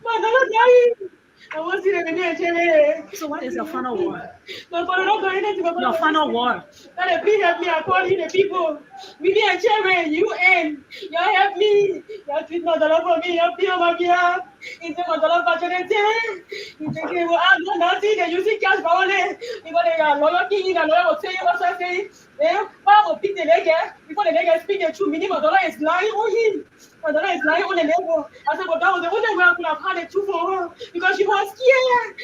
My dollar dying. I want to see the video. So what is your final word? My father not doing anything. Your final word. That the people help me. I call you the people. We be a chairman. UN. Y'all help me. Y'all treat my dollar for me. Y'all pay on my behalf. It's my dollar for the you think it will add nothing. They using cash for only because they are loyalty. The lawyer will tell you what I say. Why will pick the leg before the leg speak the truth? Meaning my dollar is lying on him. My daughter is lying on the level. I said, but that was the only way I could have had a truth for her because she was scared.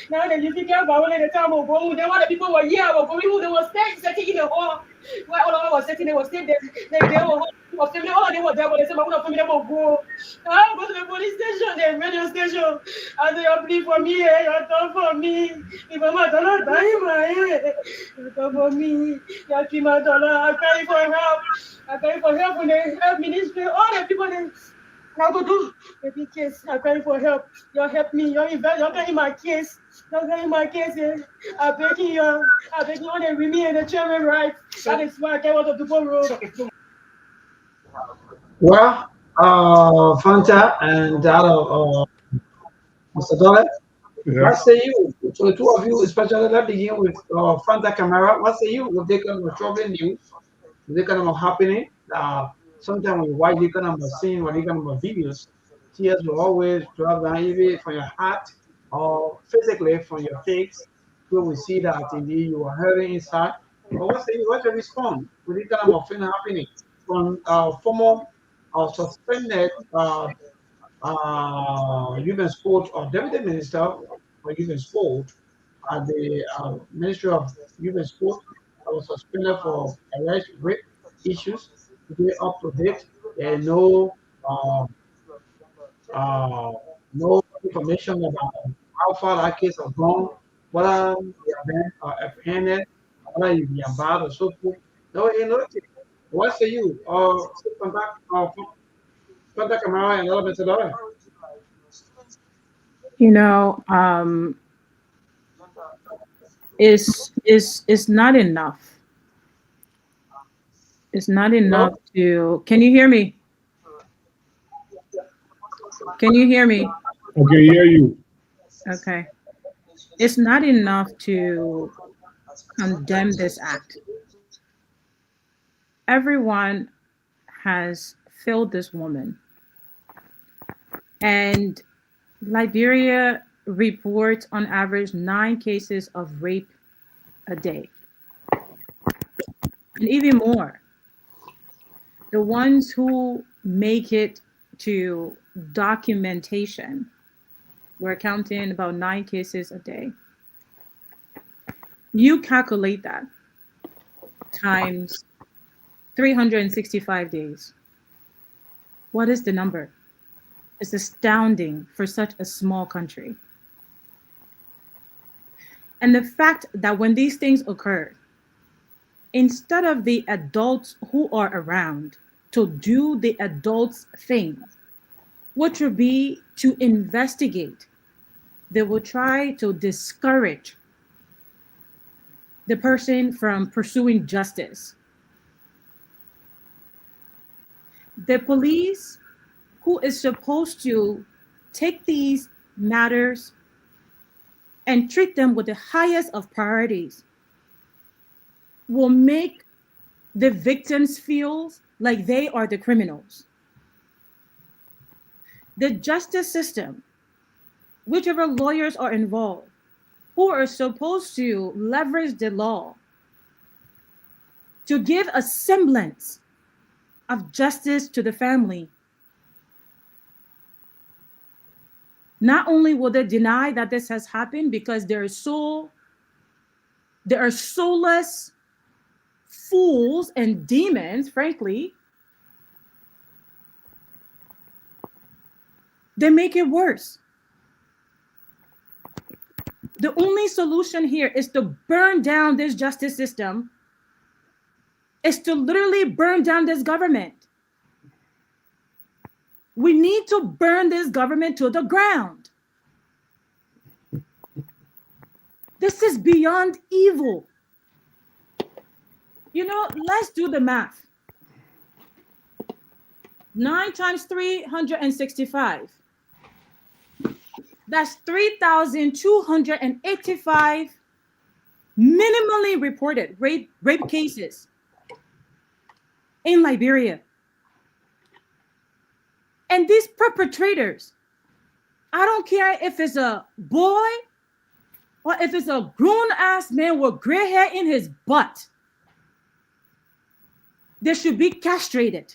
Now they using cash for only the time of going. Then while the people were here, they were sitting in the hall. Why all of them were sitting, they were staying there. They were family, all of them were there, but they said, my family will go. I go to the police station, the radio station, and they are pleading for me, you're done for me. If I'm not dying, you're done for me. You're keep my dollar. I cry for help. I cry for help when they help ministry. All the people they now go do the big case. I cry for help. You help me. You're getting my case. You're getting my case. I beg you on the remain and the chairman right. That is why I came out of the road. Well, Fanta and that of Mr. Dollar. Yeah. What say you? So the two of you, especially let's begin with Fanta Camara. What say you? With the kind of troubling news, with the kind of happening. Sometimes we watch the kind of scene or the kind of videos, tears will always drop down either from your heart or physically from your face. Where we see that indeed you are hurting inside. But what say you? What's your response with the kind of thing happening from former suspended youth and sport or deputy minister for youth and sport at the Ministry of Youth and Sport that was suspended for alleged rape issues to be up to date. There is no no information about how far that case has gone, whether they have been apprehended, whether you be barred or so forth. No, nothing. What say you? Contact Camara and other Mr. You know, is not enough. It's not enough to. Can you hear me? Can you hear me? I can hear you. Okay. It's not enough to condemn this act. Everyone has failed this woman. And Liberia reports on average 9 cases of rape a day. And even more. The ones who make it to documentation, we're counting about 9 cases a day. You calculate that times 365 days. What is the number? It's astounding for such a small country. And the fact that when these things occur, instead of the adults who are around to do the adults' thing, which would be to investigate, they will try to discourage the person from pursuing justice. The police, who is supposed to take these matters and treat them with the highest of priorities, will make the victims feel like they are the criminals. The justice system, whichever lawyers are involved, who are supposed to leverage the law to give a semblance of justice to the family, not only will they deny that this has happened because they are soulless, fools and demons, frankly, they make it worse. The only solution here is to burn down this justice system, is to literally burn down this government. We need to burn this government to the ground. This is beyond evil. You know, let's do the math. 9 times 365. That's 3,285 minimally reported rape cases in Liberia. And these perpetrators, I don't care if it's a boy or if it's a grown-ass man with gray hair in his butt, they should be castrated.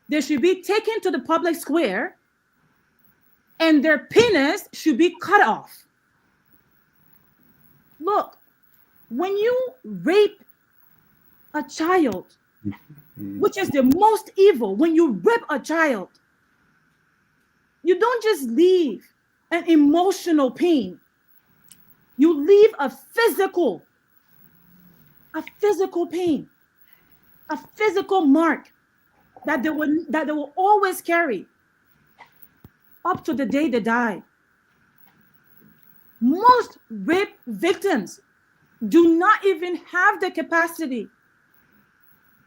They should be taken to the public square and their penis should be cut off. Look, when you rape a child, which is the most evil, when you rape a child, you don't just leave an emotional pain. You leave a physical pain, a physical mark that they will always carry up to the day they die. Most rape victims do not even have the capacity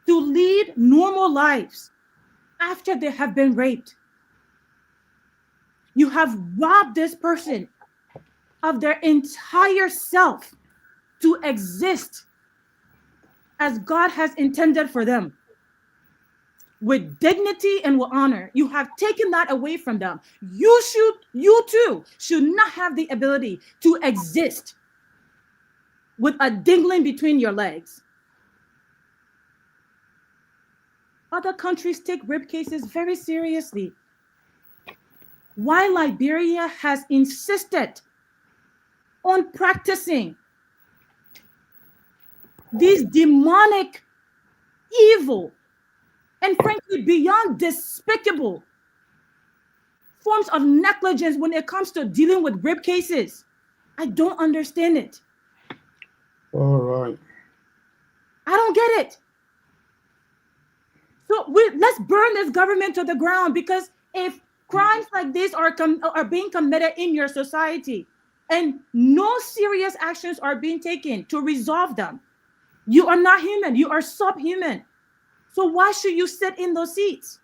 to lead normal lives after they have been raped. You have robbed this person of their entire self to exist as God has intended for them, with dignity and with honor. You have taken that away from them. You too should not have the ability to exist with a dingling between your legs. Other countries take rape cases very seriously. Why Liberia has insisted on practicing these demonic, evil, and frankly, beyond despicable forms of negligence when it comes to dealing with rape cases. I don't understand it. All right. I don't get it. So let's burn this government to the ground, because if crimes like this are being committed in your society and no serious actions are being taken to resolve them, you are not human. You are subhuman. So why should you sit in those seats?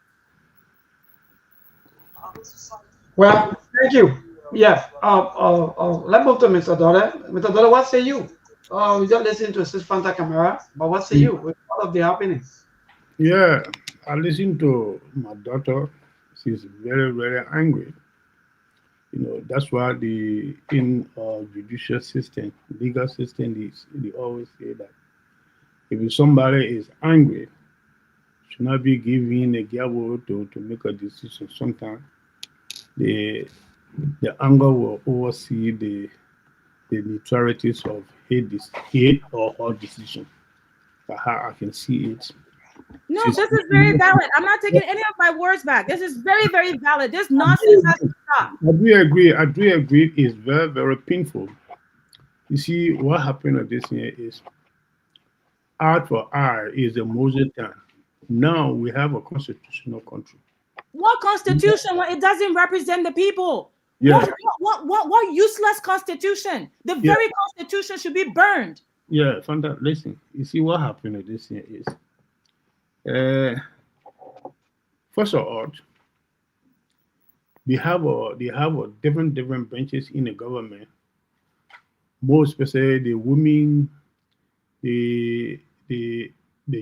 Well, thank you. Yes. Let's move to Mr. Dore. Mr. Dore, what say you? We just listened to Sis Fanta Camara, but what say you with all of the happenings? Yeah, I listened to my daughter. She's very, very angry. You know, that's why in judicial system, legal system, they always say that if somebody is angry, should not be given a gavel to make a decision. Sometimes the anger will oversee the neutralities of hate or her decision. That's how I can see it. No, this is very valid. I'm not taking any of my words back. This is very, very valid. This nonsense has to stop. I do agree. It's very, very painful. You see, what happened at this year is eye for eye is a Moses time. Now we have a constitutional country. What constitution when it doesn't represent the people? Yeah. What useless constitution? The very constitution should be burned. Yeah, Fanta, listen. You see, what happened at this year is first of all, they have a different branches in the government. More especially the women, the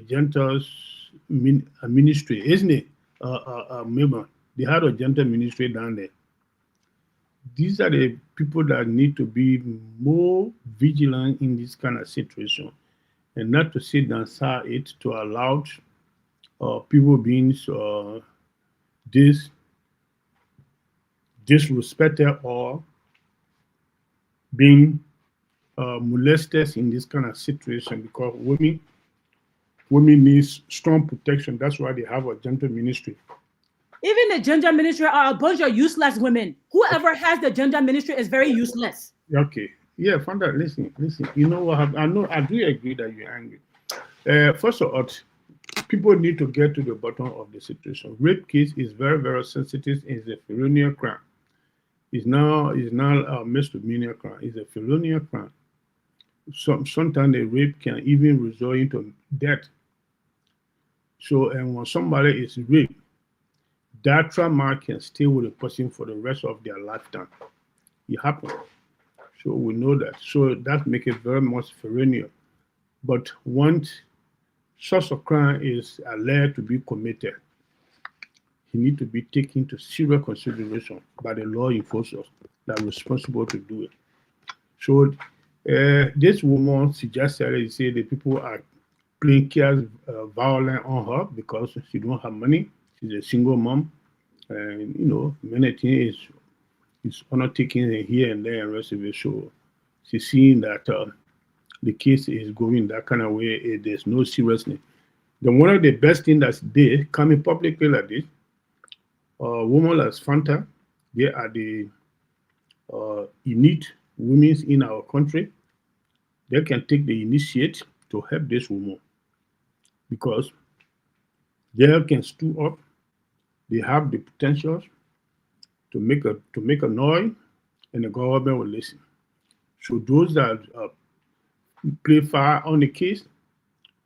Gentiles ministry, isn't it? Member, they had a gentle ministry down there. These are the people that need to be more vigilant in this kind of situation, and not to sit down side it to allow people being disrespected or being molested in this kind of situation, because women women need strong protection. That's why they have a gender ministry. Even the gender ministry are a bunch of useless women. Whoever has the gender ministry is very useless. Okay. Yeah, Founder, listen. You know what happened? I do agree that you're angry. First of all, people need to get to the bottom of the situation. Rape case is very, very sensitive. It's a felonious crime. It's now a misdemeanor crime. It's a felonious crime. Sometimes a rape can even result into death. So, and when somebody is raped, that trauma can stay with a person for the rest of their lifetime. It happens. So we know that. So that makes it very much felonious. But once such a crime is alleged to be committed, he needs to be taken into serious consideration by the law enforcers that are responsible to do it. So this woman suggested, he said the people are playing care violence on her because she don't have money. She's a single mom. And, you know, many things is undertaking here and there and rest of it. So she's seeing that the case is going that kind of way. There's no seriousness. Then one of the best things that they coming publicly like this, women like Fanta, they are the elite women in our country. They can take the initiative to help this woman because they can stood up. They have the potential to make a noise, and the government will listen. So those that play fire on the case,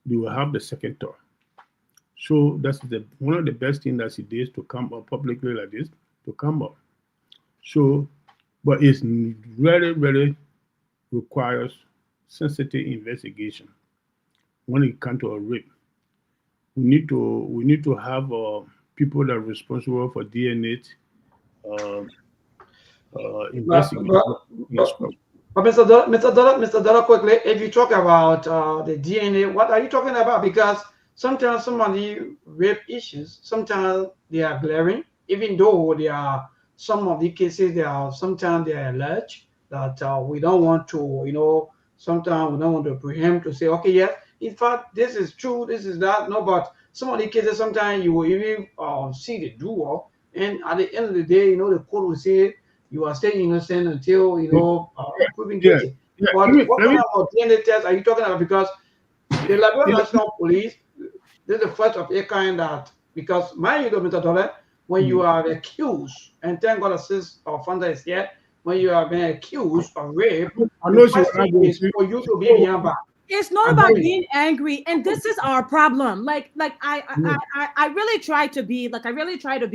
they will have the second thought. So that's one of the best things that it is to come up publicly like this, to come up. So, but it's really, really requires sensitive investigation when it comes to a rape. We need to have people that are responsible for DNA investigation. But Mr. Dollar, quickly, if you talk about the DNA, what are you talking about? Because sometimes some of the rape issues, sometimes they are glaring, even though there are some of the cases sometimes they are alleged that we don't want to, you know, sometimes we don't want to preempt to say, okay, yes, in fact, this is true, this is that. No, but some of the cases, sometimes you will even see the doer, and at the end of the day, you know, the court will say you are still innocent until, you know, proven guilty. Yeah. But what kind of DNA test are you talking about? Because the Liberia National Police, this is the first of a kind that, because mind you, though, Mr. Dollar, when you are accused, and thank God assist our funder is here, when you are being accused of rape, the first thing is for you to be beyond back. It's not about being angry, and this is our problem. Like I really try to be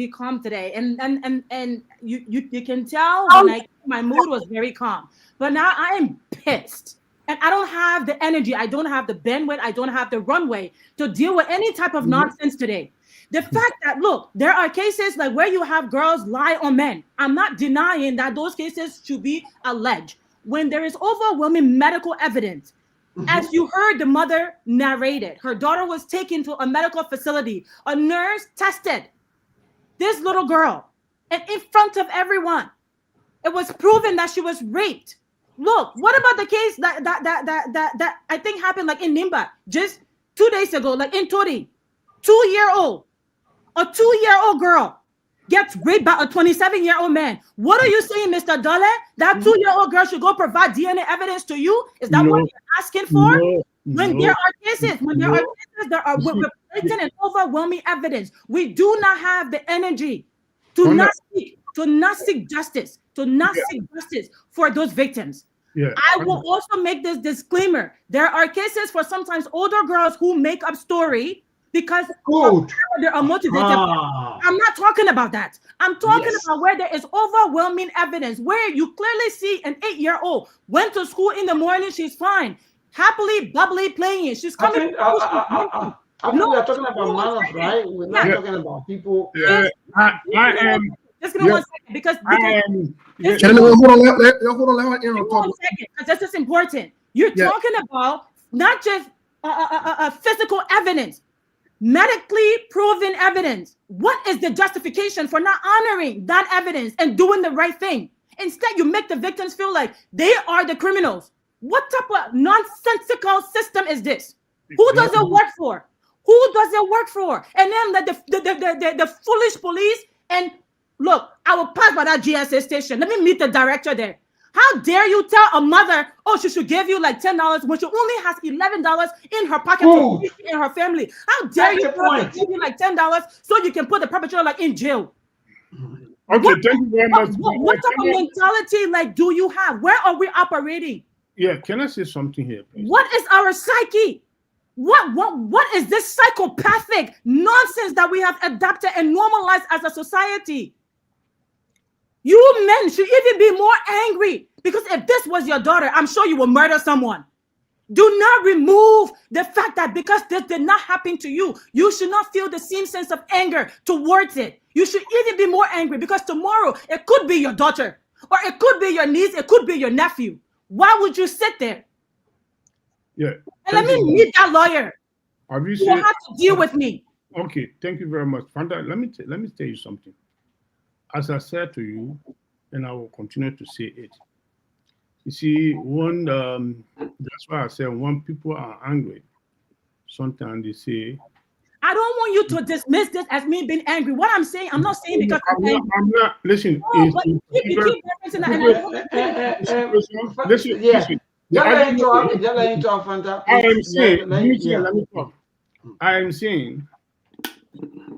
calm today, and you can tell when my mood was very calm, but now I am pissed, and I don't have the energy, I don't have the bandwidth, I don't have the runway to deal with any type of nonsense today. The fact that, look, there are cases like where you have girls lie on men. I'm not denying that those cases should be alleged. When there is overwhelming medical evidence, as you heard the mother narrated, her daughter was taken to a medical facility. A nurse tested this little girl, and in front of everyone, it was proven that she was raped. Look, what about the case that I think happened like in Nimba just 2 days ago, like in Tori, 2-year-old, a 2-year-old girl gets raped by a 27-year-old man. What are you saying, Mr. Dole? That 2-year-old girl should go provide DNA evidence to you? Is that what you're asking for? When there are cases, there are blatant and overwhelming evidence. We do not have the energy to not seek justice, for those victims. Yeah. I will also make this disclaimer. There are cases for sometimes older girls who make up story because they are motivated. I'm not talking about that. I'm talking about where there is overwhelming evidence, where you clearly see an 8-year-old went to school in the morning, she's fine, happily, bubbly, playing. She's coming. I think we're talking about manners, right? We're not talking about people. Yeah. I am. Just give me 1 second, because hold on, let her talk. Because this is important. You're talking about not just physical evidence, medically proven evidence. What is the justification for not honoring that evidence and doing the right thing? Instead, you make the victims feel like they are the criminals. What type of nonsensical system is this? Who does it work for? Who does it work for? And then the foolish police. And look, I will pass by that GSA station. Let me meet the director there. How dare you tell a mother, oh, she should give you like $10 when she only has $11 in her pocket to feed in her family? How dare you tell her to give you like $10 so you can put the perpetrator like in jail? Okay, thank you very much. What type of mentality like do you have? Where are we operating? Yeah, can I say something here, please? What is our psyche? What is this psychopathic nonsense that we have adopted and normalized as a society? You men should even be more angry, because if this was your daughter, I'm sure you will murder someone. Do not remove the fact that because this did not happen to you, you should not feel the same sense of anger towards it. You should even be more angry, because tomorrow it could be your daughter, or it could be your niece, it could be your nephew. Why would you sit there? Yeah. And let me meet that lawyer. You will have to deal with me. Okay, thank you very much. Fanta, let me tell you something. As I said to you, and I will continue to say it. You see, that's why I said when people are angry, sometimes they say, I don't want you to dismiss this as me being angry. What I'm saying, I'm not saying because I'm angry. I'm not, listen. No, but you keep referencing that. Listen. I am saying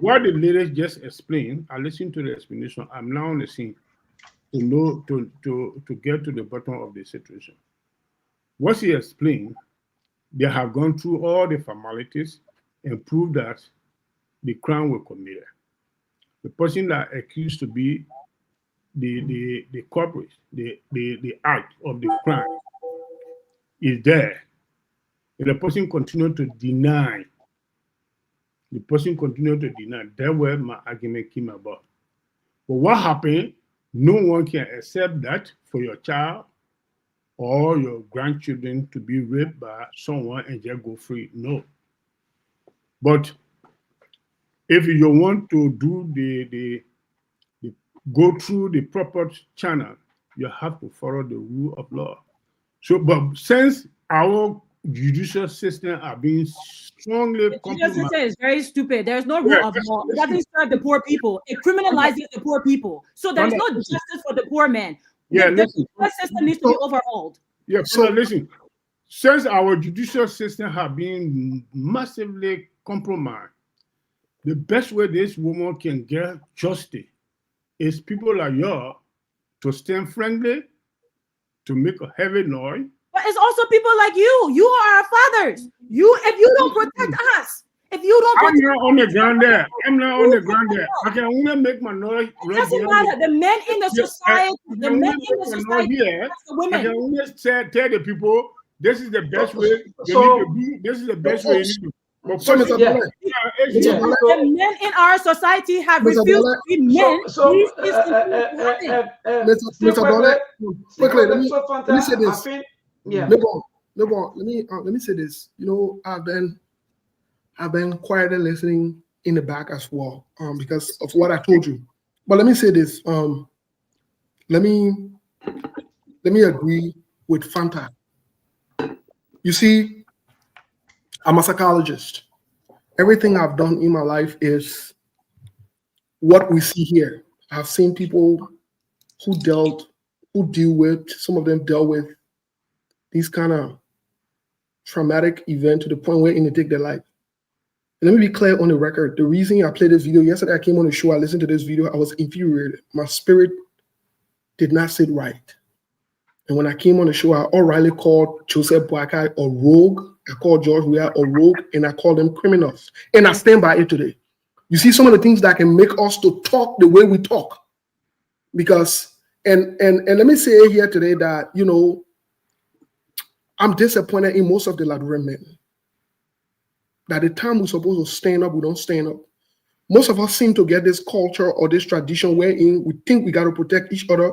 what the lady just explained. I listened to the explanation. I'm now on the scene to know to get to the bottom of the situation. What she explained, they have gone through all the formalities and proved that the crime was committed. The person that accused to be the culprit, the act of the crime is there. And the person continued to deny. That's where my argument came about. But what happened? No one can accept that for your child or your grandchildren to be raped by someone and just go free. No. But if you want to do the go through the proper channel, you have to follow the rule of law. So, but since our judicial system are being strongly compromised, the judicial system is very stupid. There's no rule of law. It doesn't serve the poor people. It criminalizes the poor people. So there's no justice for the poor man. The judicial system needs to be overhauled. Yeah. So listen, since our judicial system have been massively compromised, the best way this woman can get justice is people like you to stand friendly, to make a heavy noise. But it's also people like you. You are our fathers. If you don't protect us, if you don't protect I'm not on the ground there. I can only make my noise. It doesn't matter. The men in the society, the women. I can only tell the people this is the best way you need to do. This is the best way you need to. The men in our society have refused to be men. Mr. Dole, quickly, let me say this. Let me say this. You know, I've been quietly listening in the back as well, because of what I told you. But let me say this. Let me agree with Fanta. You see, I'm a psychologist. Everything I've done in my life is what we see here. I've seen people who deal with, some of them dealt with these kind of traumatic event to the point where they take their life. And let me be clear on the record. The reason I played this video, yesterday I came on the show, I listened to this video, I was infuriated. My spirit did not sit right. And when I came on the show, I already called Joseph Boakai a rogue. I called George Weah a rogue, and I called them criminals. And I stand by it today. You see some of the things that can make us to talk the way we talk. Because, and let me say here today that, you know, I'm disappointed in most of the Ladurian men. That the time we're supposed to stand up, we don't stand up. Most of us seem to get this culture or this tradition wherein we think we got to protect each other.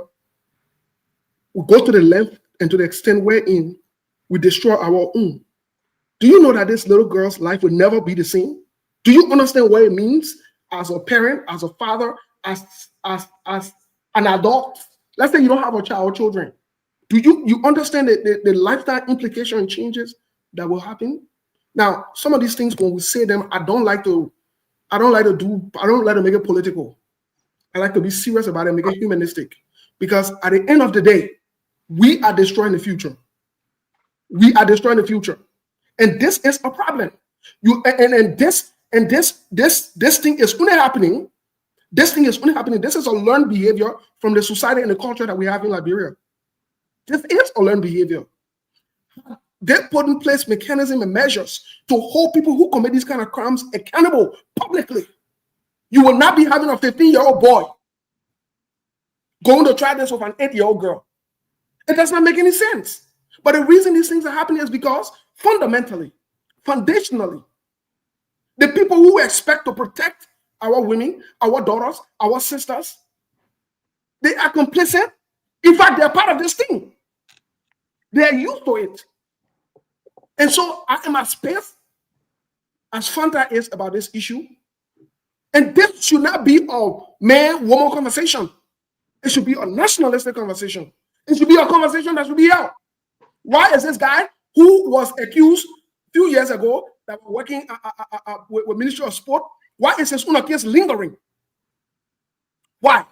We go to the length and to the extent wherein we destroy our own. Do you know that this little girl's life will never be the same? Do you understand what it means as a parent, as a father, as an adult? Let's say you don't have a child or children. Do you understand the lifestyle implication and changes that will happen? Now, some of these things, when we say them, I don't like to make it political. I like to be serious about it, make it humanistic. Because at the end of the day, we are destroying the future. We are destroying the future. And this is a problem. This thing is only happening. This thing is only happening. This is a learned behavior from the society and the culture that we have in Liberia. This is a learned behavior. They put in place mechanisms and measures to hold people who commit these kind of crimes accountable publicly. You will not be having a 15-year-old boy going to try this with an 8-year-old girl. It does not make any sense. But the reason these things are happening is because foundationally, the people who expect to protect our women, our daughters, our sisters, they are complicit. In fact, they're part of this thing. They are used to it. And so I am as pissed as Fanta is about this issue. And this should not be a man-woman conversation. It should be a nationalistic conversation. It should be a conversation that should be held. Why is this guy who was accused a few years ago that was working with Ministry of Sport, why is his own case lingering? Why?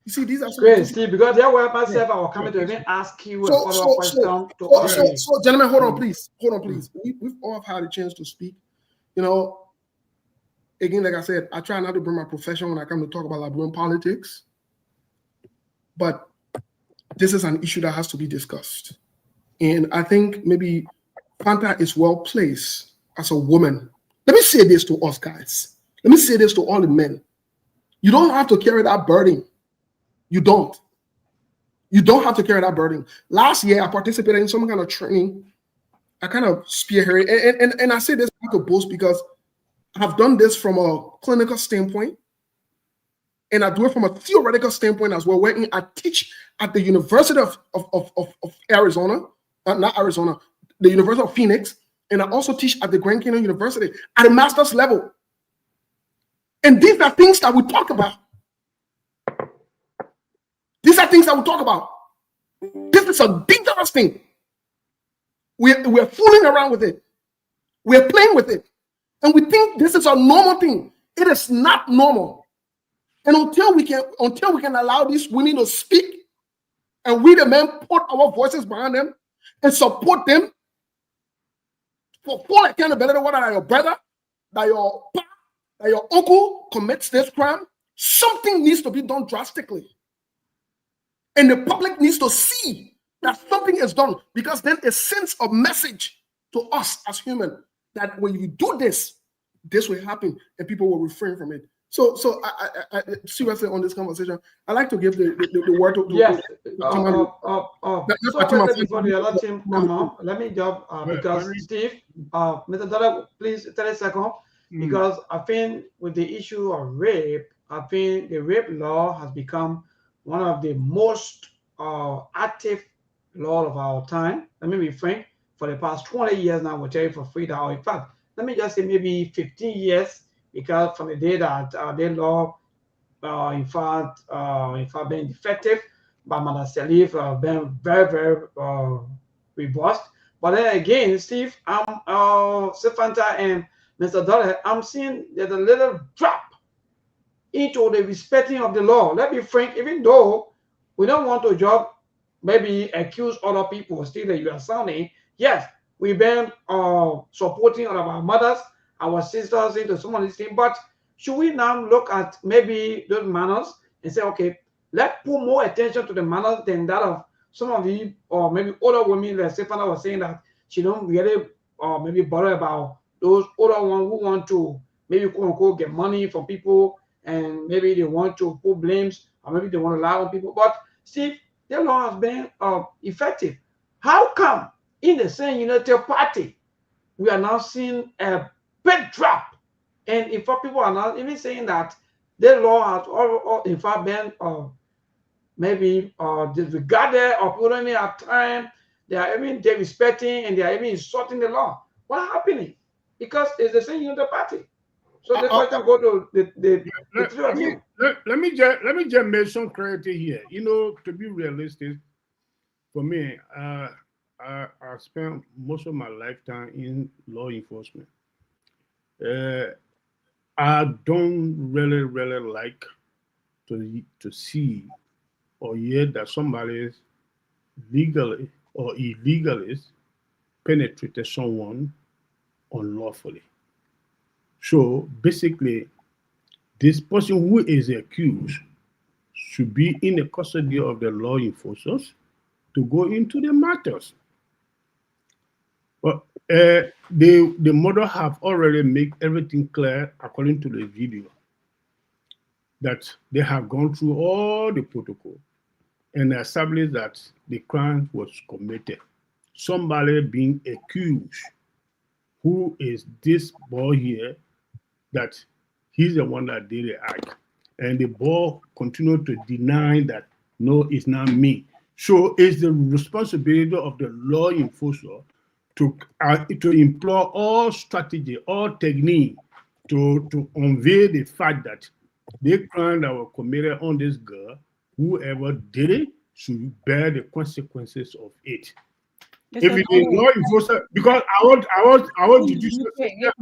You see, these are great, Steve, because there were myself, I was coming to even ask you a follow-up question. So, gentlemen, hold on, please. We've all had a chance to speak. You know, again, like I said, I try not to bring my profession when I come to talk about Liberian politics. But this is an issue that has to be discussed. And I think maybe Fanta is well placed as a woman. Let me say this to us guys. Let me say this to all the men. You don't have to carry that burden. You don't. You don't have to carry that burden. Last year, I participated in some kind of training. I kind of spearheaded. And I say this not to boast because I've done this from a clinical standpoint. And I do it from a theoretical standpoint as well, where I teach at the University of Arizona, not Arizona, the University of Phoenix, and I also teach at the Grand Canyon University at a master's level. And these are things that we talk about. These are things that we talk about. This is a dangerous thing. We're fooling around with it. We're playing with it. And we think this is a normal thing. It is not normal. And until we can allow these women to speak, and we the men put our voices behind them and support them for full accountability, whether that your brother, that your pa, that your uncle commits this crime, something needs to be done drastically. And the public needs to see that something is done, because then it sends a message to us as humans that when you do this, this will happen and people will refrain from it. So I seriously on this conversation, I like to give the word to yes. So before the other team come on, let me jump because Steve, Mr. Dollar, please 30 seconds, because I think with the issue of rape, I think the rape law has become one of the most active law of our time. Let me be frank. For the past 20 years now, we'll tell you for free that, in fact, let me just say maybe 15 years. Because from the day that the law, in fact, being effective, by Madam Sktv been very, very robust. But then again, Steve, Sefanta and Mr. Dollar, I'm seeing there's a little drop into the respecting of the law. Let's be frank, even though we don't want to just maybe accuse other people, still that you are sounding, yes, we've been supporting all of our mothers, our sisters into some of these things, but should we now look at maybe those manners and say, okay, let's put more attention to the manners than that of some of the, or maybe older women, like Stefana was saying that she don't really maybe bother about those older ones who want to maybe quote unquote get money from people, and maybe they want to put blames, or maybe they want to lie on people. But see, their law has been effective. How come in the same United Party we are now seeing a big drop? And in fact, people are now even saying that their law has all in fact been maybe disregarded, or people don't even have time. They are even disrespecting and they are even insulting the law. What's happening? Because it's the same United Party. So the question go to the three of you. Let me just make some clarity here. You know, to be realistic, for me, I I spent most of my lifetime in law enforcement. I don't really like to see or hear that somebody is legally or illegally penetrated someone unlawfully. So basically, this person who is accused should be in the custody of the law enforcers to go into the matters. But the mother have already made everything clear according to the video that they have gone through all the protocol and established that the crime was committed. Somebody being accused, who is this boy here, that he's the one that did the act. And the boy continued to deny that, no, it's not me. So it's the responsibility of the law enforcer to employ all strategy, all technique to unveil the fact that the crime that was committed on this girl, whoever did it, should bear the consequences of it. If it is law enforcement, because I want judicial system.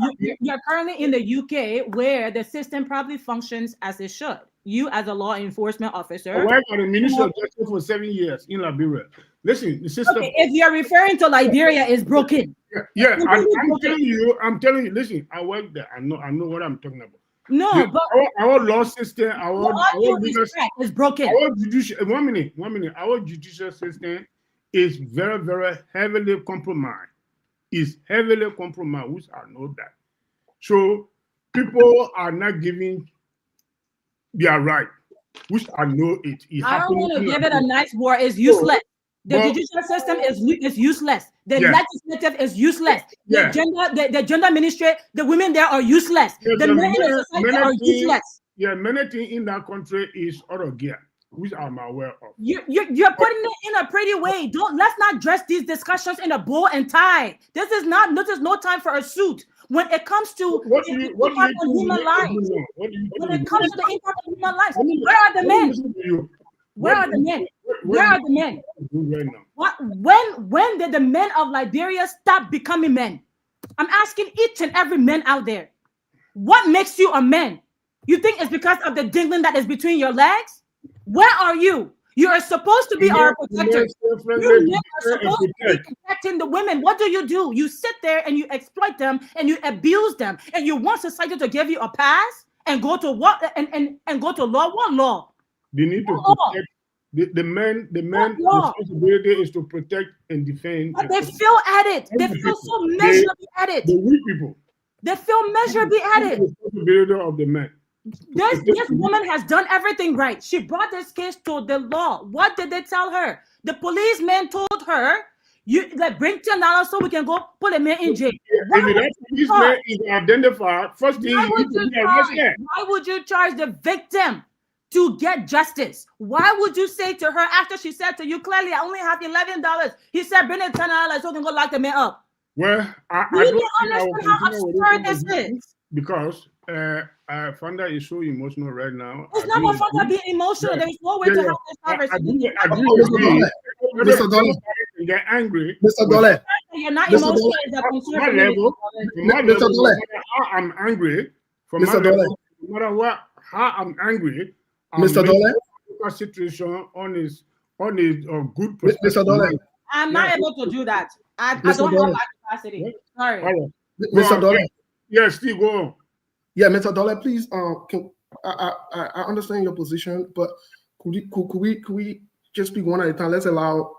You're currently in the UK where the system probably functions as it should. You as a law enforcement officer. I worked at the Ministry of Justice for 7 years in Liberia. Listen, the system. Okay, if you're referring to Liberia, is broken. Yeah, I'm telling you. Listen, I work there. I know what I'm talking about. No, but our law system, our legal is broken. Our judicial. 1 minute. Our judicial system is very, very heavily compromised. Is heavily compromised, which I know that. So people are not giving their right, which I know it. I don't want to give it a nice word. It's useless. The judicial system is useless. The legislative is useless. The gender ministry, the women there are useless. The men in the society are useless. Yeah, many things in that country is out of gear, which I'm aware of. You're putting it in a pretty way. Let's not dress these discussions in a bow and tie. This is no time for a suit. When it comes to the impact on human lives, when it comes to the impact on human lives, where are the men? Where are the men? Where are the men? When did the men of Liberia stop becoming men? I'm asking each and every man out there, what makes you a man? You think it's because of the dingling that is between your legs? Where are you? You are supposed to be our protectors. You are supposed to be protecting the women. What do? You sit there and you exploit them and you abuse them and you want society to give you a pass and go to what and go to law. What law? They need to protect the men. The men responsibility is to protect and defend. But they feel at it. They feel so measurably at it. The weak people. They feel measurably at it. The responsibility of the men. This woman has done everything right. She brought this case to the law. What did they tell her? The policeman told her, bring $10 so we can go put a man in jail. If that policeman is identified, first thing why would you charge the victim to get justice? Why would you say to her after she said to you, clearly, I only have $11. He said, bring it $10 so we can go lock the man up. Well, I don't understand how absurd this is. Because Fanda is so emotional right now. It's not about Fanda being emotional. There's no way to have this conversation. I do agree. Mr. Dollar. Get angry. Mr. Dollar. You're not emotional. Mr. Dollar. I'm angry. From Mr. Dollar. No matter how I'm angry. Mr. Dollar. Situation on his good perspective. Mr. Dollar. I'm not able to do that. I don't have that capacity. Sorry. Mr. Dollar. Yes, Steve, go on. Yeah, Mr. Dollar, please. I understand your position, but could we just speak one at a time? Let's allow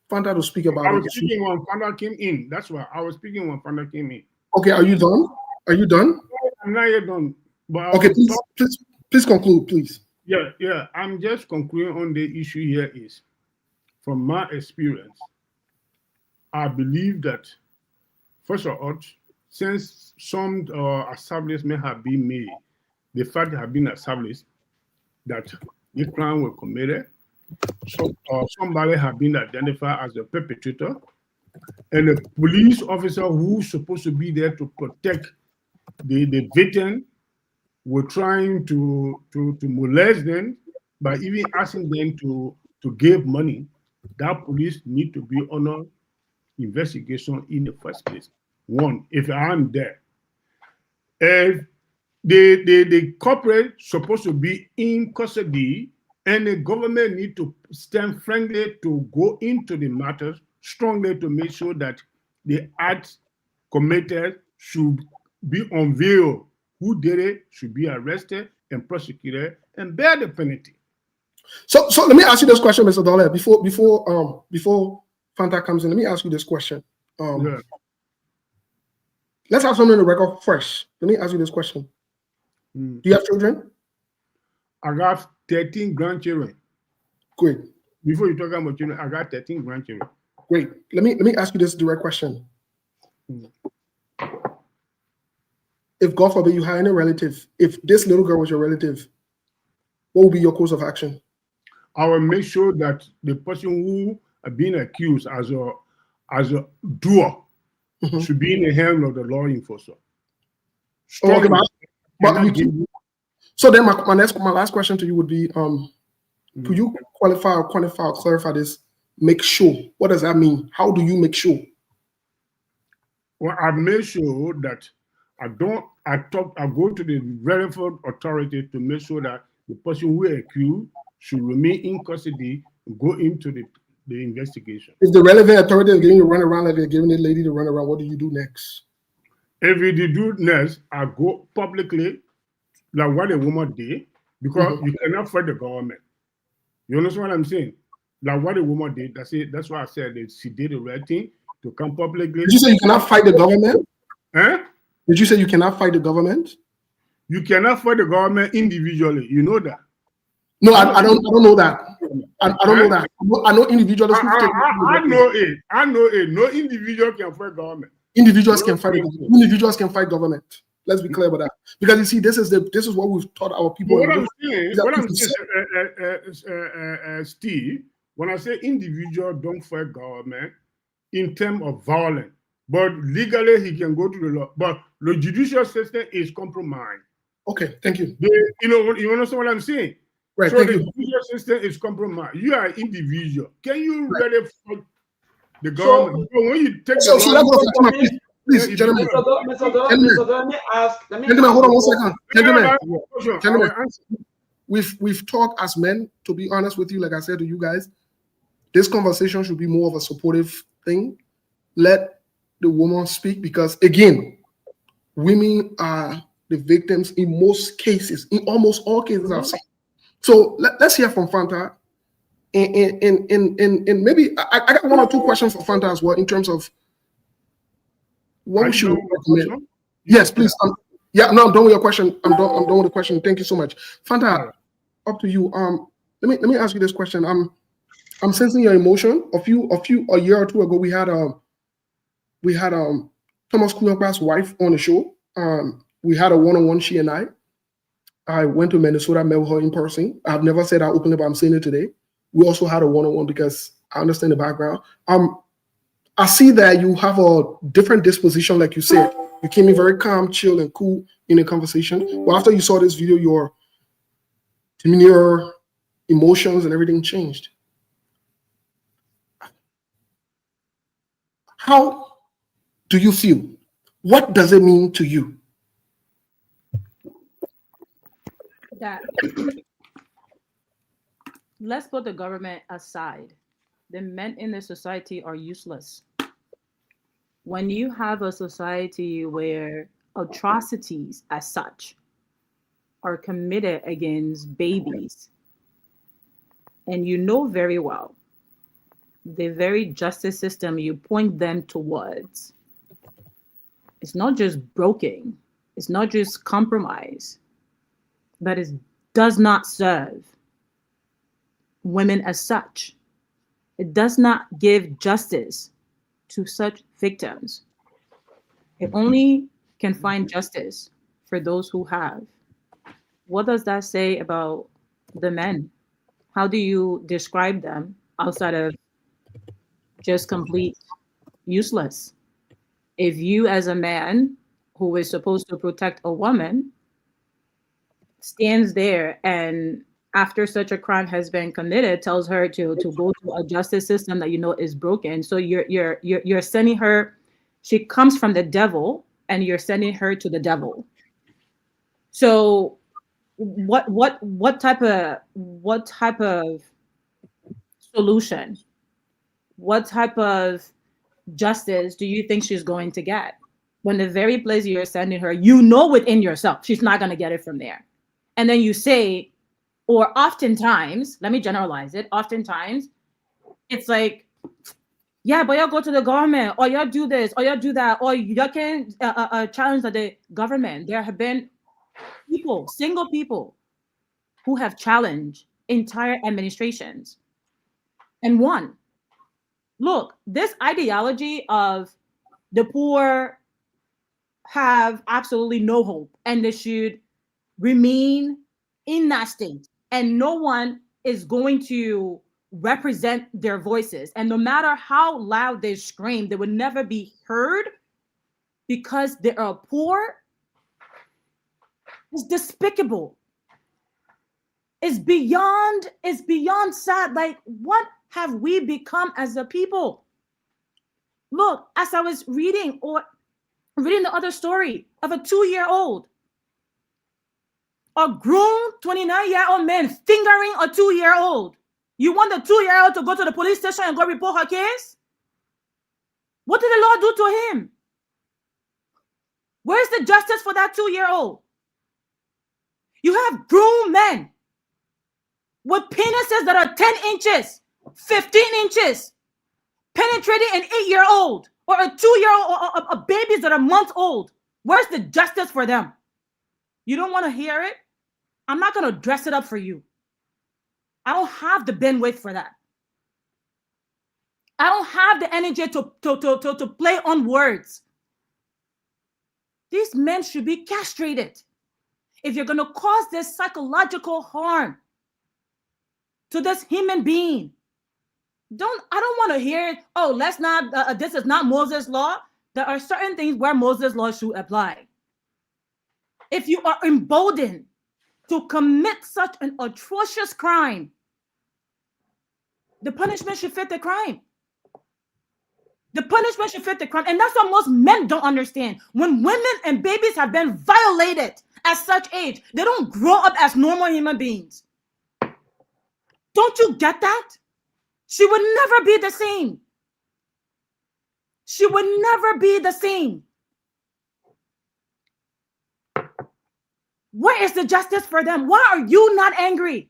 Fanta to speak about it. I was speaking when Fanta came in. That's why I was speaking when Fanta came in. Okay, are you done? I'm not yet done. But okay, please conclude, please. Yeah. I'm just concluding on the issue here is, from my experience, I believe that first of all, since some establishment have been made, the fact have been established that the crime was committed, so somebody have been identified as the perpetrator, and the police officer who's supposed to be there to protect the victim were trying to molest them by even asking them to give money. That police need to be honored investigation in the first place. One, if I'm there, if the corporate supposed to be in custody, and the government need to stand friendly to go into the matters strongly to make sure that the acts committed should be unveiled. Who did it should be arrested and prosecuted and bear the penalty. So let me ask you this question, Mr. Dollar. Before Fanta comes in, let me ask you this question. Yeah. Let's have something on the record first. Let me ask you this question. Do you have children? I got 13 grandchildren. Great. Before you talk about children, I got 13 grandchildren. Great. Let me ask you this direct question. If God forbid you had any relative, if this little girl was your relative, what would be your course of action? I will make sure that the person who are being accused as a doer should be in the hand of the law enforcement. Okay, so then my last question to you would be, could you qualify or quantify or clarify this? Make sure. What does that mean? How do you make sure? Well, I make sure that I go to the relevant authority to make sure that the person who is accused should remain in custody and go into the investigation. If the relevant authority is giving you run around like they're giving the lady to run around, what do you do next? If you do next, I go publicly, like what a woman did, because you cannot fight the government. You understand what I'm saying? Like what a woman did, that's why I said that she did the right thing to come publicly. Did you say you cannot fight the government? Huh? Did you say you cannot fight the government? You cannot fight the government individually. You know that. No, I don't know that. I don't know that. I know individuals. I know it. No individual can fight government. Individuals can fight government. Individuals can fight government. Let's be clear about that. Because you see, this is what we've taught our people. What I'm saying, Steve, when I say individual don't fight government in terms of violence, but legally he can go to the law. But the judicial system is compromised. Okay, thank you. You understand what I'm saying? Right, so thank the you. judicial system is compromised. You are individual. Can you really fight the government? So when you take please, gentlemen. Gentlemen, hold on 1 second. Gentlemen, we've talked as men. To be honest with you, like I said to you guys, this conversation should be more of a supportive thing. Let the woman speak, because again, women are the victims in most cases, in almost all cases I've seen. So let's hear from Fanta, and maybe I got 1 or 2 questions for Fanta as well in terms of what we should recommend. Yes, please. Yeah, no, I'm done with your question. I'm done with the question. Thank you so much, Fanta. Up to you. Let me ask you this question. I'm sensing your emotion. A year or two ago, we had Thomas Kulakba's wife on the show. We had a one-on-one, she and I went to Minnesota, met her in person. I've never said that openly, but I'm saying it today. We also had a one-on-one because I understand the background. I see that you have a different disposition, like you said. You came in very calm, chill, and cool in the conversation. But after you saw this video, your demeanor, emotions, and everything changed. How do you feel? What does it mean to you? That let's put the government aside. The men in the society are useless. When you have a society where atrocities as such are committed against babies, and you know very well the very justice system you point them towards, it's not just broken, it's not just compromise, but it does not serve women as such. It does not give justice to such victims. It only can find justice for those who have. What does that say about the men? How do you describe them outside of just complete useless? If you as a man who is supposed to protect a woman stands there and after such a crime has been committed, tells her to go to a justice system that is broken. So you're sending her. She comes from the devil, and you're sending her to the devil. So what type of solution, what type of justice do you think she's going to get when the very place you're sending her, within yourself, she's not going to get it from there? And then you say, or oftentimes, let me generalize it, oftentimes it's like, yeah, but you go to the government, or you do this, or you do that, or you can challenge the government. There have been single people who have challenged entire administrations and won. Look, this ideology of the poor have absolutely no hope and they should remain in that state, and no one is going to represent their voices, and no matter how loud they scream, they would never be heard because they are poor, is despicable. It's beyond sad. Like, what have we become as a people? Look, as I was reading the other story of a 2-year-old, a grown 29-year-old man fingering a 2-year-old. You want the 2-year-old to go to the police station and go report her case? What did the law do to him? Where's the justice for that 2-year-old? You have grown men with penises that are 10 inches, 15 inches, penetrating an 8-year-old or a 2-year-old or babies that are months old. Where's the justice for them? You don't want to hear it? I'm not going to dress it up for you. I don't have the bandwidth for that. I don't have the energy to play on words. These men should be castrated. If you're going to cause this psychological harm to this human being, I don't want to hear it. Oh, let's not, this is not Moses' law. There are certain things where Moses' law should apply. If you are emboldened to commit such an atrocious crime, the punishment should fit the crime. The punishment should fit the crime. And that's what most men don't understand. When women and babies have been violated at such age, they don't grow up as normal human beings. Don't you get that? She would never be the same. She would never be the same. Where is the justice for them? Why are you not angry?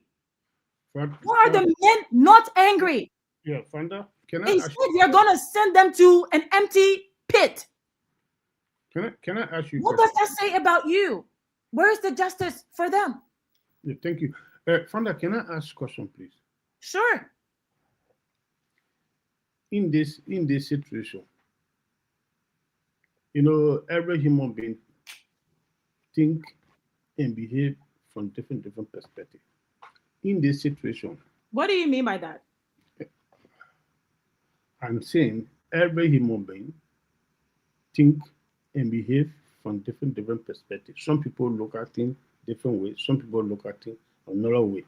Why are the men not angry? Yeah, Fanda, can I Instead, you're going to send them to an empty pit. Can I ask you? What does that say about you? Where is the justice for them? Yeah, thank you. Fanda, can I ask a question, please? Sure. In this situation, every human being think and behave from different perspectives. In this situation, what do you mean by that? I'm saying every human being think and behave from different perspectives. Some people look at things different ways. Some people look at things another way.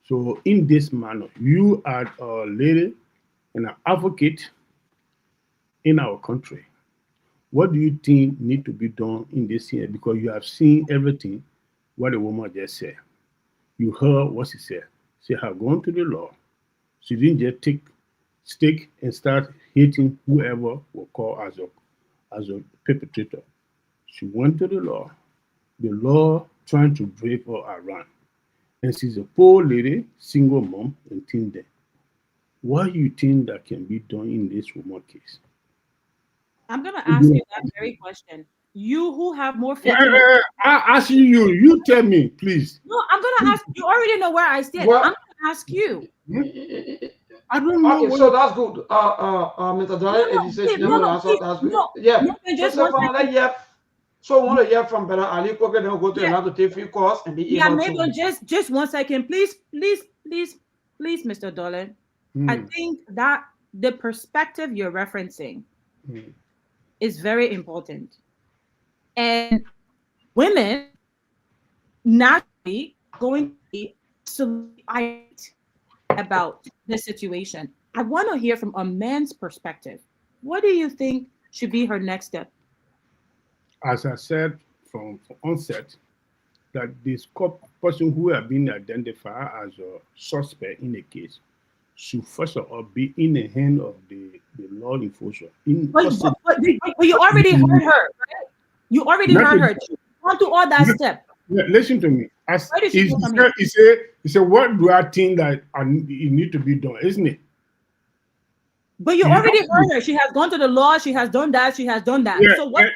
So in this manner, you are a lady and an advocate in our country. What do you think need to be done in this year? Because you have seen everything what the woman just said. You heard what she said. She had gone to the law. She didn't just take stick and start hitting whoever will call as a perpetrator. She went to the law trying to drive her around. And she's a poor lady, single mom, and things there. What do you think that can be done in this woman case? I'm going to ask you that very question. You who have more faith. I ask you. You tell me, please. No, I'm going to ask. You already know where I stand. I'm going to ask you. I don't know. Okay, so that's good. Mr. Dollar, if you say you never answer, that's good. Yeah. So we want to hear from Brother Ali Koke, then we'll go to another to take few calls and be able to. Maybe just 1 second. Please, Mr. Dollar. I think that the perspective you're referencing is very important. And women naturally going to be about this situation. I want to hear from a man's perspective. What do you think should be her next step? As I said from onset, that this person who have been identified as a suspect in the case should first of all be in the hand of the law enforcement. But you already heard her, right? You already heard her. She went through all that step. Yeah, listen to me. He said, what do I think that it need to be done, isn't it? But you already heard her. She has gone to the law. She has done that. She has done that. Yeah, So what?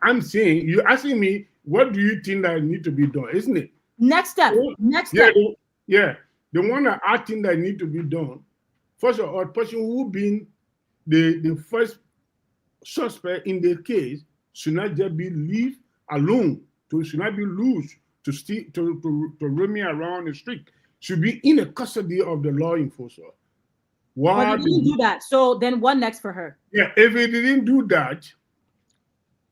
I'm saying, you asking me, what do you think that need to be done, isn't it? Next step. Next step. Yeah. The one that I think that need to be done, first of all, person who been the first suspect in the case should not just be leave alone, should not be loose to roaming around the street. Should be in the custody of the law enforcement. Why but didn't do that? So then what next for her? Yeah, if he didn't do that,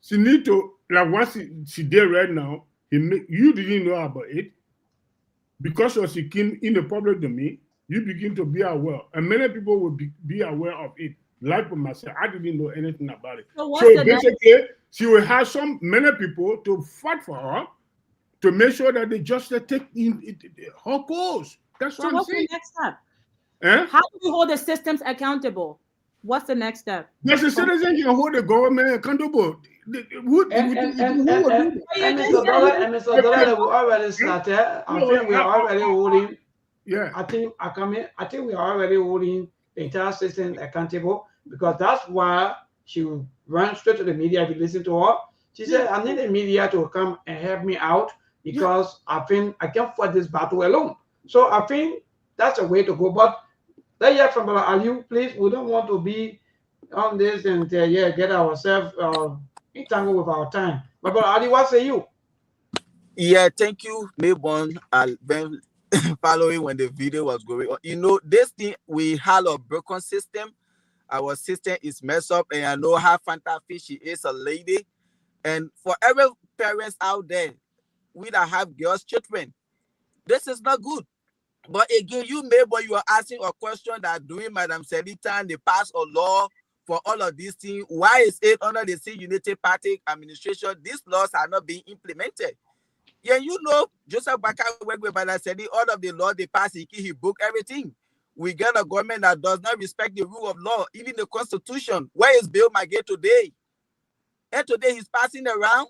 she need to, like what she did right now, you didn't know about it. Because of she came in the public domain, you begin to be aware. And many people will be aware of it. Like for myself, I didn't know anything about it. So basically, she will have many people to fight for her to make sure that the justice take in her cause. That's what I'm saying. What's the next step? How do we hold the systems accountable? What's the next step? Yes, the citizen can hold the government accountable. Mr. Dollar, we already started. I think we are already holding. Yeah. I think we are already holding the entire system accountable, because that's why she ran straight to the media. If you listen to her, she said, "I need the media to come and help me out because I think I can't fight this battle alone." So I think that's a way to go. But let's hear from Brother Aliu, please. We don't want to be on this and get ourselves entangled with our time. But Brother Ali, what say you? Yeah, thank you, Mayborn. I've been following when the video was going on. You know, this thing, we had a broken system. Our system is messed up, and I know how fantastic she is, a lady. And for every parents out there, we that have girls, children, this is not good. But again, you are asking a question that during Madam Selitan, they passed a law for all of these things. Why is it under the same Unity Party administration, these laws are not being implemented? Yeah, you know, Joseph Baka worked with Madam Seli, all of the law they passed, he booked everything. We get a government that does not respect the rule of law, even the Constitution. Where is Bill Magay today? And today he's passing around.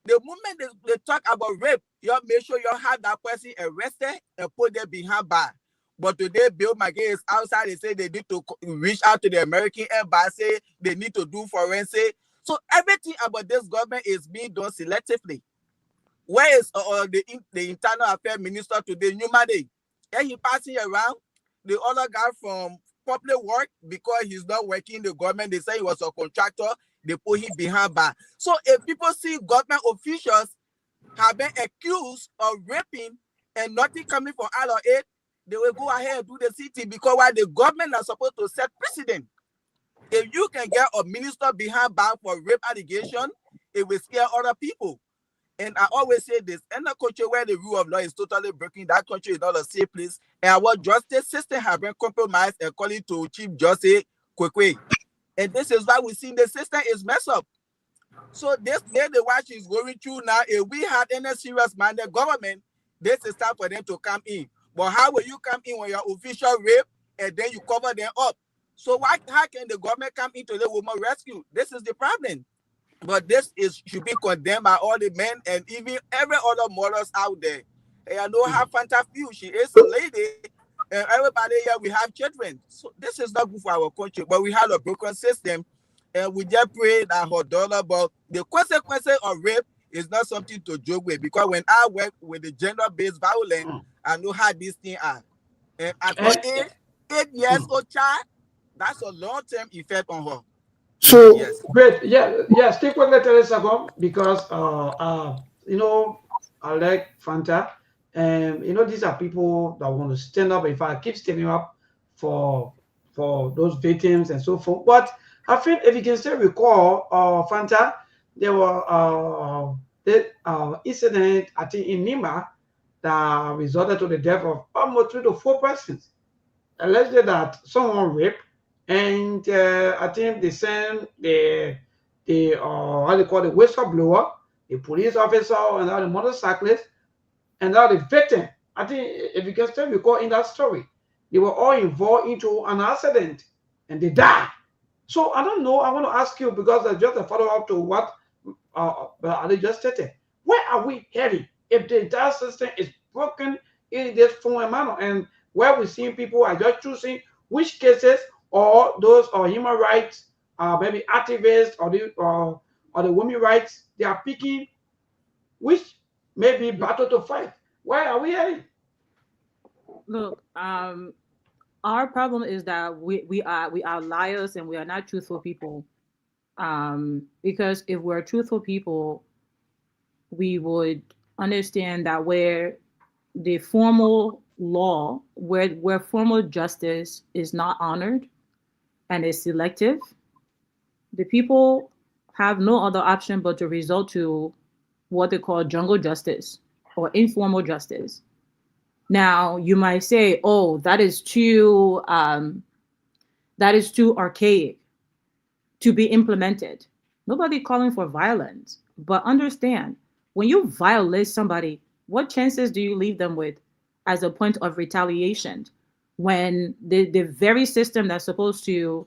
The moment they talk about rape, you make sure you have that person arrested and put them behind bar. But today, Bill Magay is outside. They say they need to reach out to the American embassy. They need to do forensic. So everything about this government is being done selectively. Where is the internal affairs minister today, Newmade? And he passing around. The other guy from public work, because he's not working in the government, they say he was a contractor. They put him behind bar. So if people see government officials have been accused of raping and nothing coming from out of it, they will go ahead and do the city, because while the government are supposed to set precedent. If you can get a minister behind bar for rape allegation, it will scare other people. And I always say this, in a country where the rule of law is totally broken, that country is not a safe place. And our justice system has been compromised, according to Chief Justice Kwekwe. And this is why we see the system is messed up. So this lady, what she's going through now, if we had any serious-minded government, this is time for them to come in. But how will you come in when you're official rape and then you cover them up? So how can the government come into the woman rescue? This is the problem. But this should be condemned by all the men and even every other mothers out there. And I know how fantastic she is, a lady, and everybody here, we have children. So this is not good for our country. But we have a broken system, and we just pray that her daughter, but the consequences of rape is not something to joke with, because when I work with the gender-based violence, I know how these things are. And at her 8 years old child, that's a long-term effect on her. So yes. Great, stick with Teresa because you know, I like Fanta, and you know, these are people that want to stand up. In fact, keep standing up for those victims and so forth. But I think if you can still recall, Fanta, there were incident I think in Nima that resulted to the death of almost 3 to 4 persons. Allegedly that someone raped, and I think they sent the how they call the whistleblower, the police officer, and now the motorcyclist, and now the victim. I think if you can still recall in that story, they were all involved into an accident and they died. So I don't know. I want to ask you because that's just a follow up to what Ali just stated. Where are we heading if the entire system is broken in this form and manner? And where we're seeing people are just choosing which cases or those or human rights, maybe activists or the women rights, they are picking which may be battle to fight. Where are we heading? Look, our problem is that we are liars and we are not truthful people. Because if we're truthful people, we would understand that where the formal law, where formal justice is not honored and is selective, the people have no other option but to resort to what they call jungle justice or informal justice. Now, you might say, "Oh, that is too archaic to be implemented." Nobody calling for violence, but understand when you violate somebody, what chances do you leave them with as a point of retaliation? When the very system that's supposed to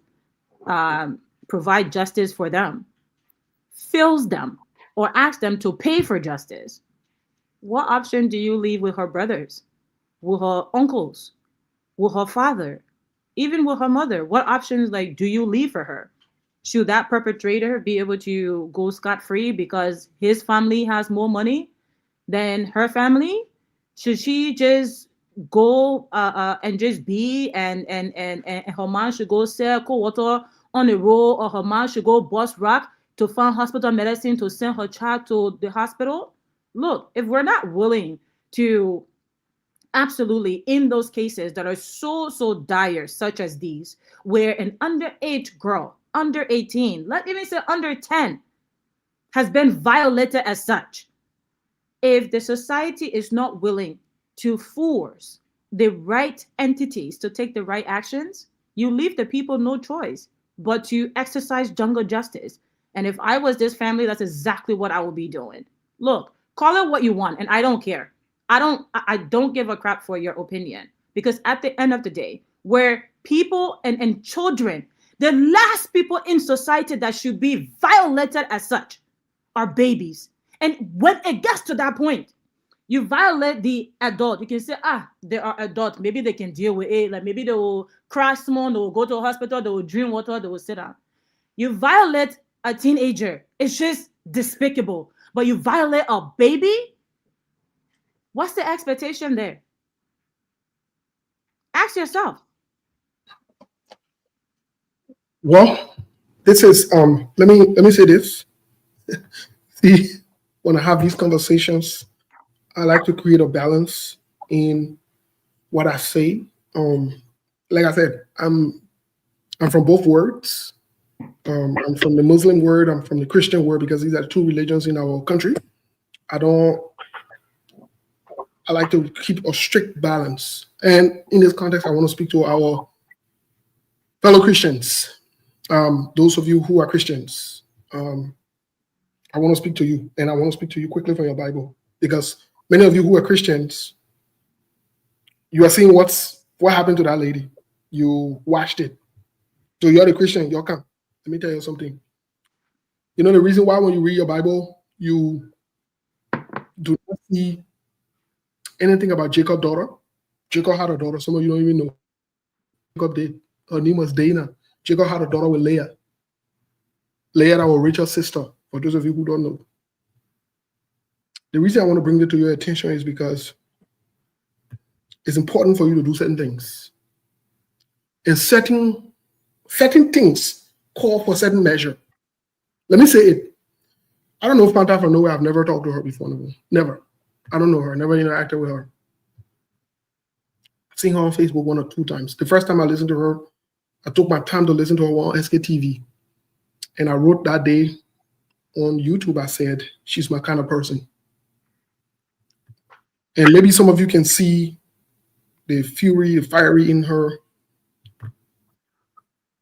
provide justice for them fails them or asks them to pay for justice, what option do you leave with her brothers, with her uncles, with her father, even with her mother? What options do you leave for her? Should that perpetrator be able to go scot-free because his family has more money than her family? Should she just go and just be and her mom should go sell cold water on the road, or her mom should go bust rock to find hospital medicine to send her child to the hospital? Look, if we're not willing to absolutely, in those cases that are so dire, such as these, where an underage girl, under 18, let me say under 10, has been violated as such, if the society is not willing to force the right entities to take the right actions, you leave the people no choice but to exercise jungle justice. And if I was this family, that's exactly what I would be doing. Look, call it what you want, and I don't care. I don't give a crap for your opinion, because at the end of the day, where people and children, the last people in society that should be violated as such are babies. And when it gets to that point, you violate the adult. You can say, they are adults. Maybe they can deal with it. Like maybe they will cry small, they will go to a hospital, they will drink water, they will sit down. You violate a teenager. It's just despicable. But you violate a baby? What's the expectation there? Ask yourself. Well, this is let me say this. See, when I have these conversations, I like to create a balance in what I say. Like I said, I'm from both worlds. I'm from the Muslim world, I'm from the Christian world, because these are two religions in our country. I like to keep a strict balance. And in this context, I want to speak to our fellow Christians. Those of you who are Christians, I want to speak to you, and I want to speak to you quickly from your Bible, because many of you who are Christians, you are seeing what happened to that lady. You watched it. So you're the Christian, you're come. Let me tell you something. You know the reason why when you read your Bible, you do not see anything about Jacob's daughter? Jacob had a daughter. Some of you don't even know. Jacob did. Her name was Dana. Jacob had a daughter with Leah. Leah, that was Rachel's sister, for those of you who don't know. The reason I want to bring it to your attention is because it's important for you to do certain things. And certain things call for certain measure. Let me say it. I don't know if Panta from nowhere. I've never talked to her before. Never. I don't know her. Never interacted with her. I've seen her on Facebook 1 or 2 times. The first time I listened to her, I took my time to listen to her on Sktv. And I wrote that day on YouTube, I said, she's my kind of person. And maybe some of you can see the fury, the fiery in her.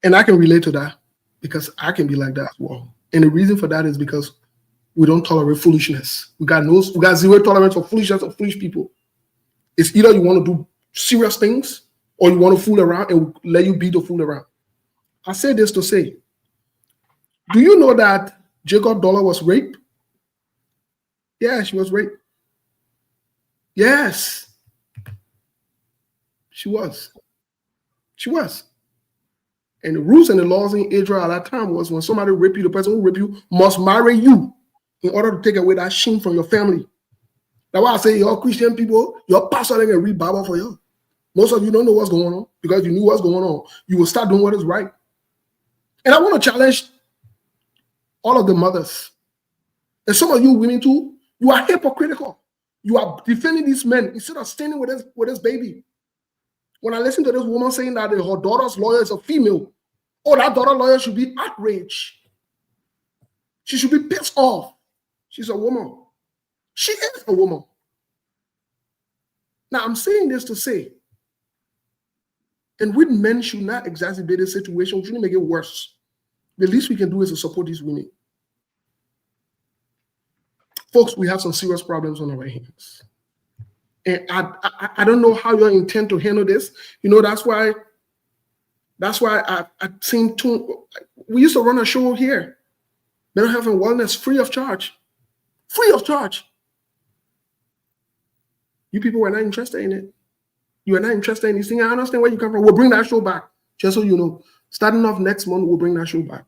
And I can relate to that because I can be like that as well. And the reason for that is because we don't tolerate foolishness. We got zero tolerance for foolishness of foolish people. It's either you want to do serious things or you want to fool around and let you be the fool around. I say this to say, do you know that Jacob Dollar was raped? Yeah, she was raped. Yes. She was. She was. And the rules and the laws in Israel at that time was when somebody rape you, the person who rape you must marry you in order to take away that shame from your family. That's why I say, y'all Christian people, your pastor ain't gonna read Bible for you. Most of you don't know what's going on because if you knew what's going on, you will start doing what is right. And I want to challenge all of the mothers. And some of you women too, you are hypocritical. You are defending these men instead of standing with this baby. When I listen to this woman saying that her daughter's lawyer is a female, oh, that daughter lawyer should be outraged. She should be pissed off. She's a woman. She is a woman. Now, I'm saying this to say, and we men should not exacerbate the situation. We shouldn't make it worse. The least we can do is to support these women. Folks, we have some serious problems on our hands. And I don't know how you intend to handle this. You know, that's why I think we used to run a show here. Mental health and wellness free of charge. Free of charge. You people were not interested in it. You are not interested in this thing. I understand where you come from. We'll bring that show back. Just so you know. Starting off next month, we'll bring that show back.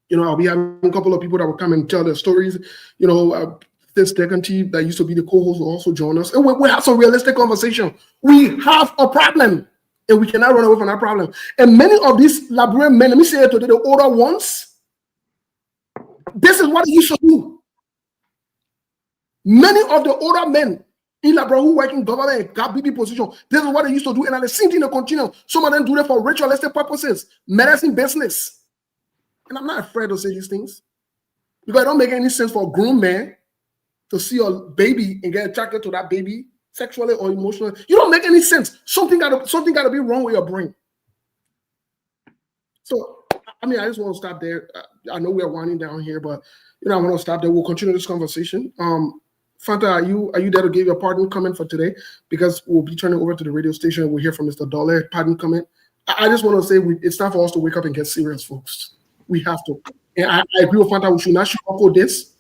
You know, I'll be having a couple of people that will come and tell their stories. You know, this second team that used to be the co-host will also join us. And we'll have some realistic conversation. We have a problem. And we cannot run away from that problem. And many of these Liberian men, let me say it today, the older ones, this is what they used to do. Many of the older men in Liberia who work in government and got BB position, this is what they used to do. And at the same thing, they continue. Some of them do that for ritualistic purposes, medicine business. And I'm not afraid to say these things because it don't make any sense for a grown man to see a baby and get attracted to that baby sexually or emotionally. You don't make any sense. Something gotta be wrong with your brain. So, I mean, I just want to stop there. I know we are winding down here, but you know, I want to stop there. We'll continue this conversation. Fanta, are you there to give your pardon comment for today? Because we'll be turning over to the radio station and we'll hear from Mr. Dollar. Pardon comment. I just want to say it's time for us to wake up and get serious, folks. We have to. And I agree with Fanta. We should not sugarcoat this.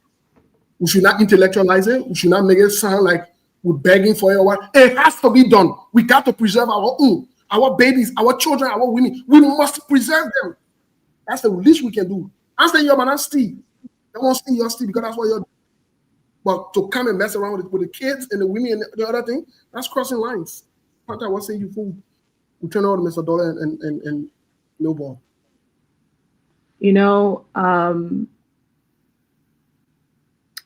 We should not intellectualize it. We should not make it sound like we're begging for it. It has to be done. We got to preserve our own, our babies, our children, our women. We must preserve them. That's the least we can do. I'm saying you're man, Steve. They won't steal your Steve because that's what you're doing. But to come and mess around with the kids and the women and the other thing, that's crossing lines. Fanta, what say you fool? We turn over to Mr. Dollar and no ball. You know,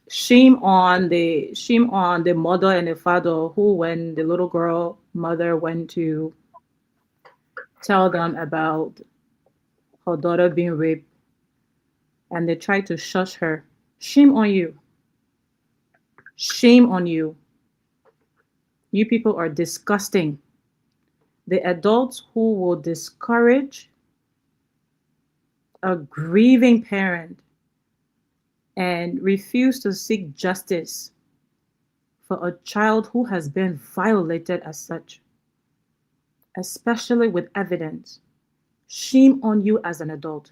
shame on the mother and the father who, when the little girl mother went to tell them about her daughter being raped and they tried to shush her. Shame on you. Shame on you. You people are disgusting. The adults who will discourage a grieving parent and refuse to seek justice for a child who has been violated as such, especially with evidence. Shame on you as an adult.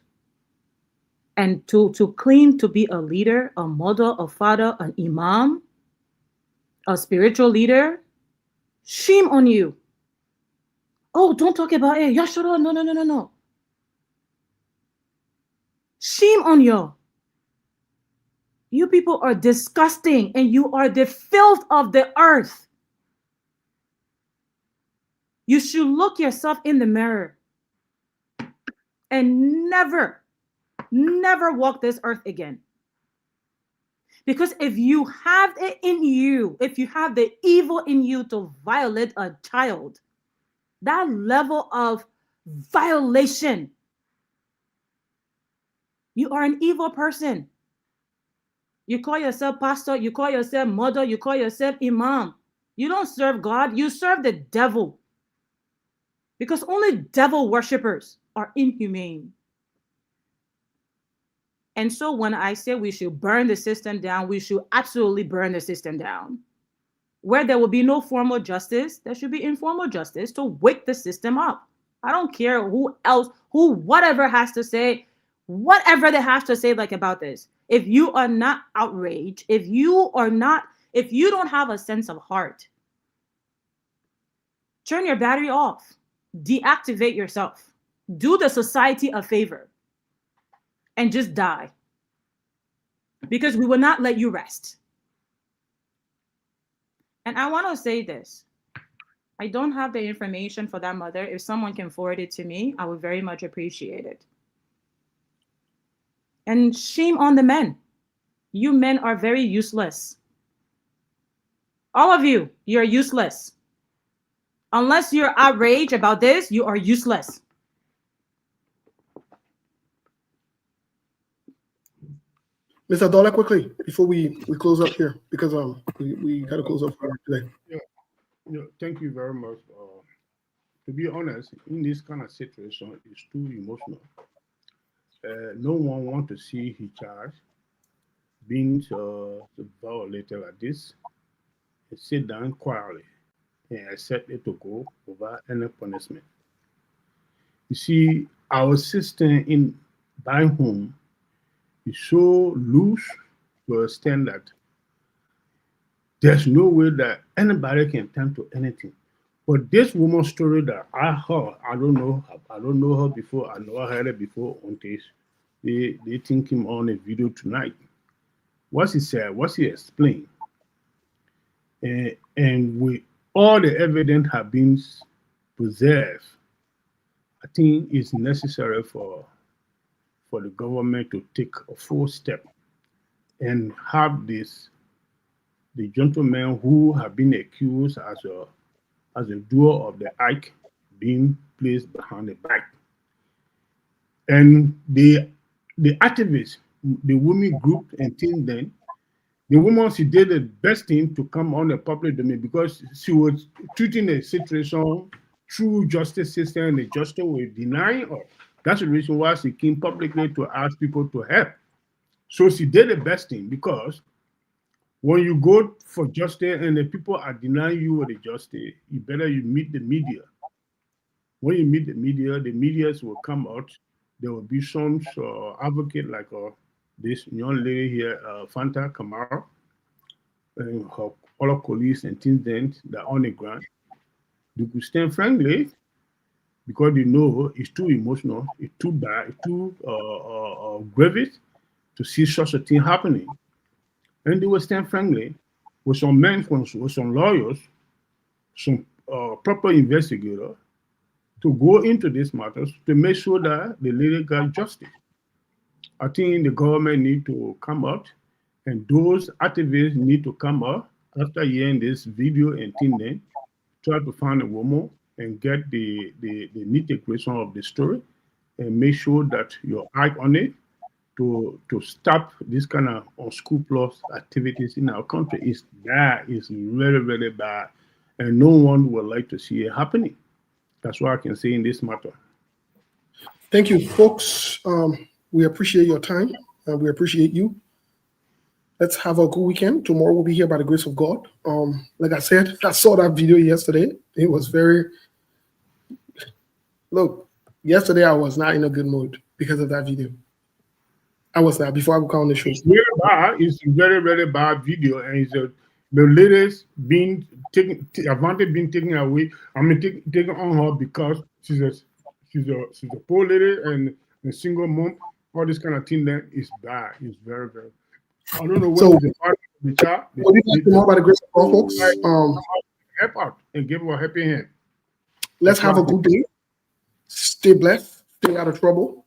And to claim to be a leader, a mother, a father, an imam, a spiritual leader, shame on you. Oh, don't talk about it. Yashara, no. Shame on you. You people are disgusting and you are the filth of the earth. You should look yourself in the mirror and never walk this earth again. Because if you have it in you, if you have the evil in you to violate a child, that level of violation, you are an evil person. You call yourself pastor, you call yourself mother, you call yourself imam. You don't serve God, you serve the devil. Because only devil worshippers are inhumane. And so when I say we should burn the system down, we should absolutely burn the system down. Where there will be no formal justice, there should be informal justice to wake the system up. I don't care who else, whatever has to say, whatever they have to say like about this. If you are not outraged, if you don't have a sense of heart, turn your battery off, deactivate yourself, do the society a favor, and just die. Because we will not let you rest. And I want to say this. I don't have the information for that mother. If someone can forward it to me, I would very much appreciate it. And shame on the men. You men are very useless. All of you, you're useless. Unless you're outraged about this, you are useless. Mr. Dollar, quickly, before we close up here, because we got to close up for today. Yeah, thank you very much. To be honest, in this kind of situation, it's too emotional. No one wants to see his child being violated like this. Sit down quietly and accept it to go without any punishment. You see, our system in buying home is so loose to a extent that there's no way that anybody can turn to anything. But this woman's story that I heard, I don't know her before. I never heard it before until they think him on a video tonight. What he said, what he explained, and with all the evidence have been preserved, I think it's necessary for the government to take a full step and have the gentlemen who have been accused as a doer of the act being placed behind the back. And the activists, the women group and things then, the woman, she did the best thing to come on the public domain because she was treating the situation through justice system and the justice was denying her. That's the reason why she came publicly to ask people to help. So she did the best thing because when you go for justice and the people are denying you the justice, you meet the media. When you meet the media will come out. There will be some advocate like this young lady here, Fanta Kamara, and her other colleagues and things then that are on the ground. They could stand frankly because they know it's too emotional, it's too bad, it's too grievous to see such a thing happening. And they will stand frankly with some men, with some lawyers, some proper investigators to go into these matters to make sure that the lady got justice. I think the government need to come out and those activists need to come out after hearing this video and thing then, try to find a woman and get the nitty-gritty of the story and make sure that you're eye on it to stop this kind of unscrupulous activities in our country. It's bad, it's very, very bad. And no one would like to see it happening. That's what I can say in this matter. Thank you, folks. We appreciate your time. We appreciate you. Let's have a good weekend. Tomorrow we'll be here by the grace of God. Like I said, I saw that video yesterday. It was very... Look, yesterday I was not in a good mood because of that video. I was not, before I would come on the show. It's very bad. It's a very, very bad video. And it's the ladies being taken, advantage being taken away. I mean, taken on her because she's a poor lady and a single mom. All this kind of thing that is bad. It's very, very. I don't know what the part of the child. We'll be back tomorrow by the grace of God, folks. Help out and give her a happy hand. Let's have a good day. Stay blessed. Stay out of trouble.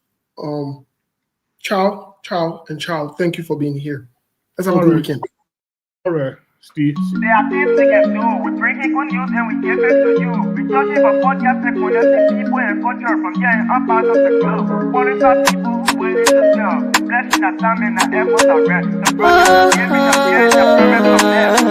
Ciao, and ciao. Thank you for being here. Let's have a good weekend. All right, Steve. There are things we can do. We bring in good news and we give it to you. We touch it for podcast and connecting people and culture from here and up out of the globe. Monitor people who wait to serve. Blessing that time in the airport, I rest. The project gave me the change, the promise of death.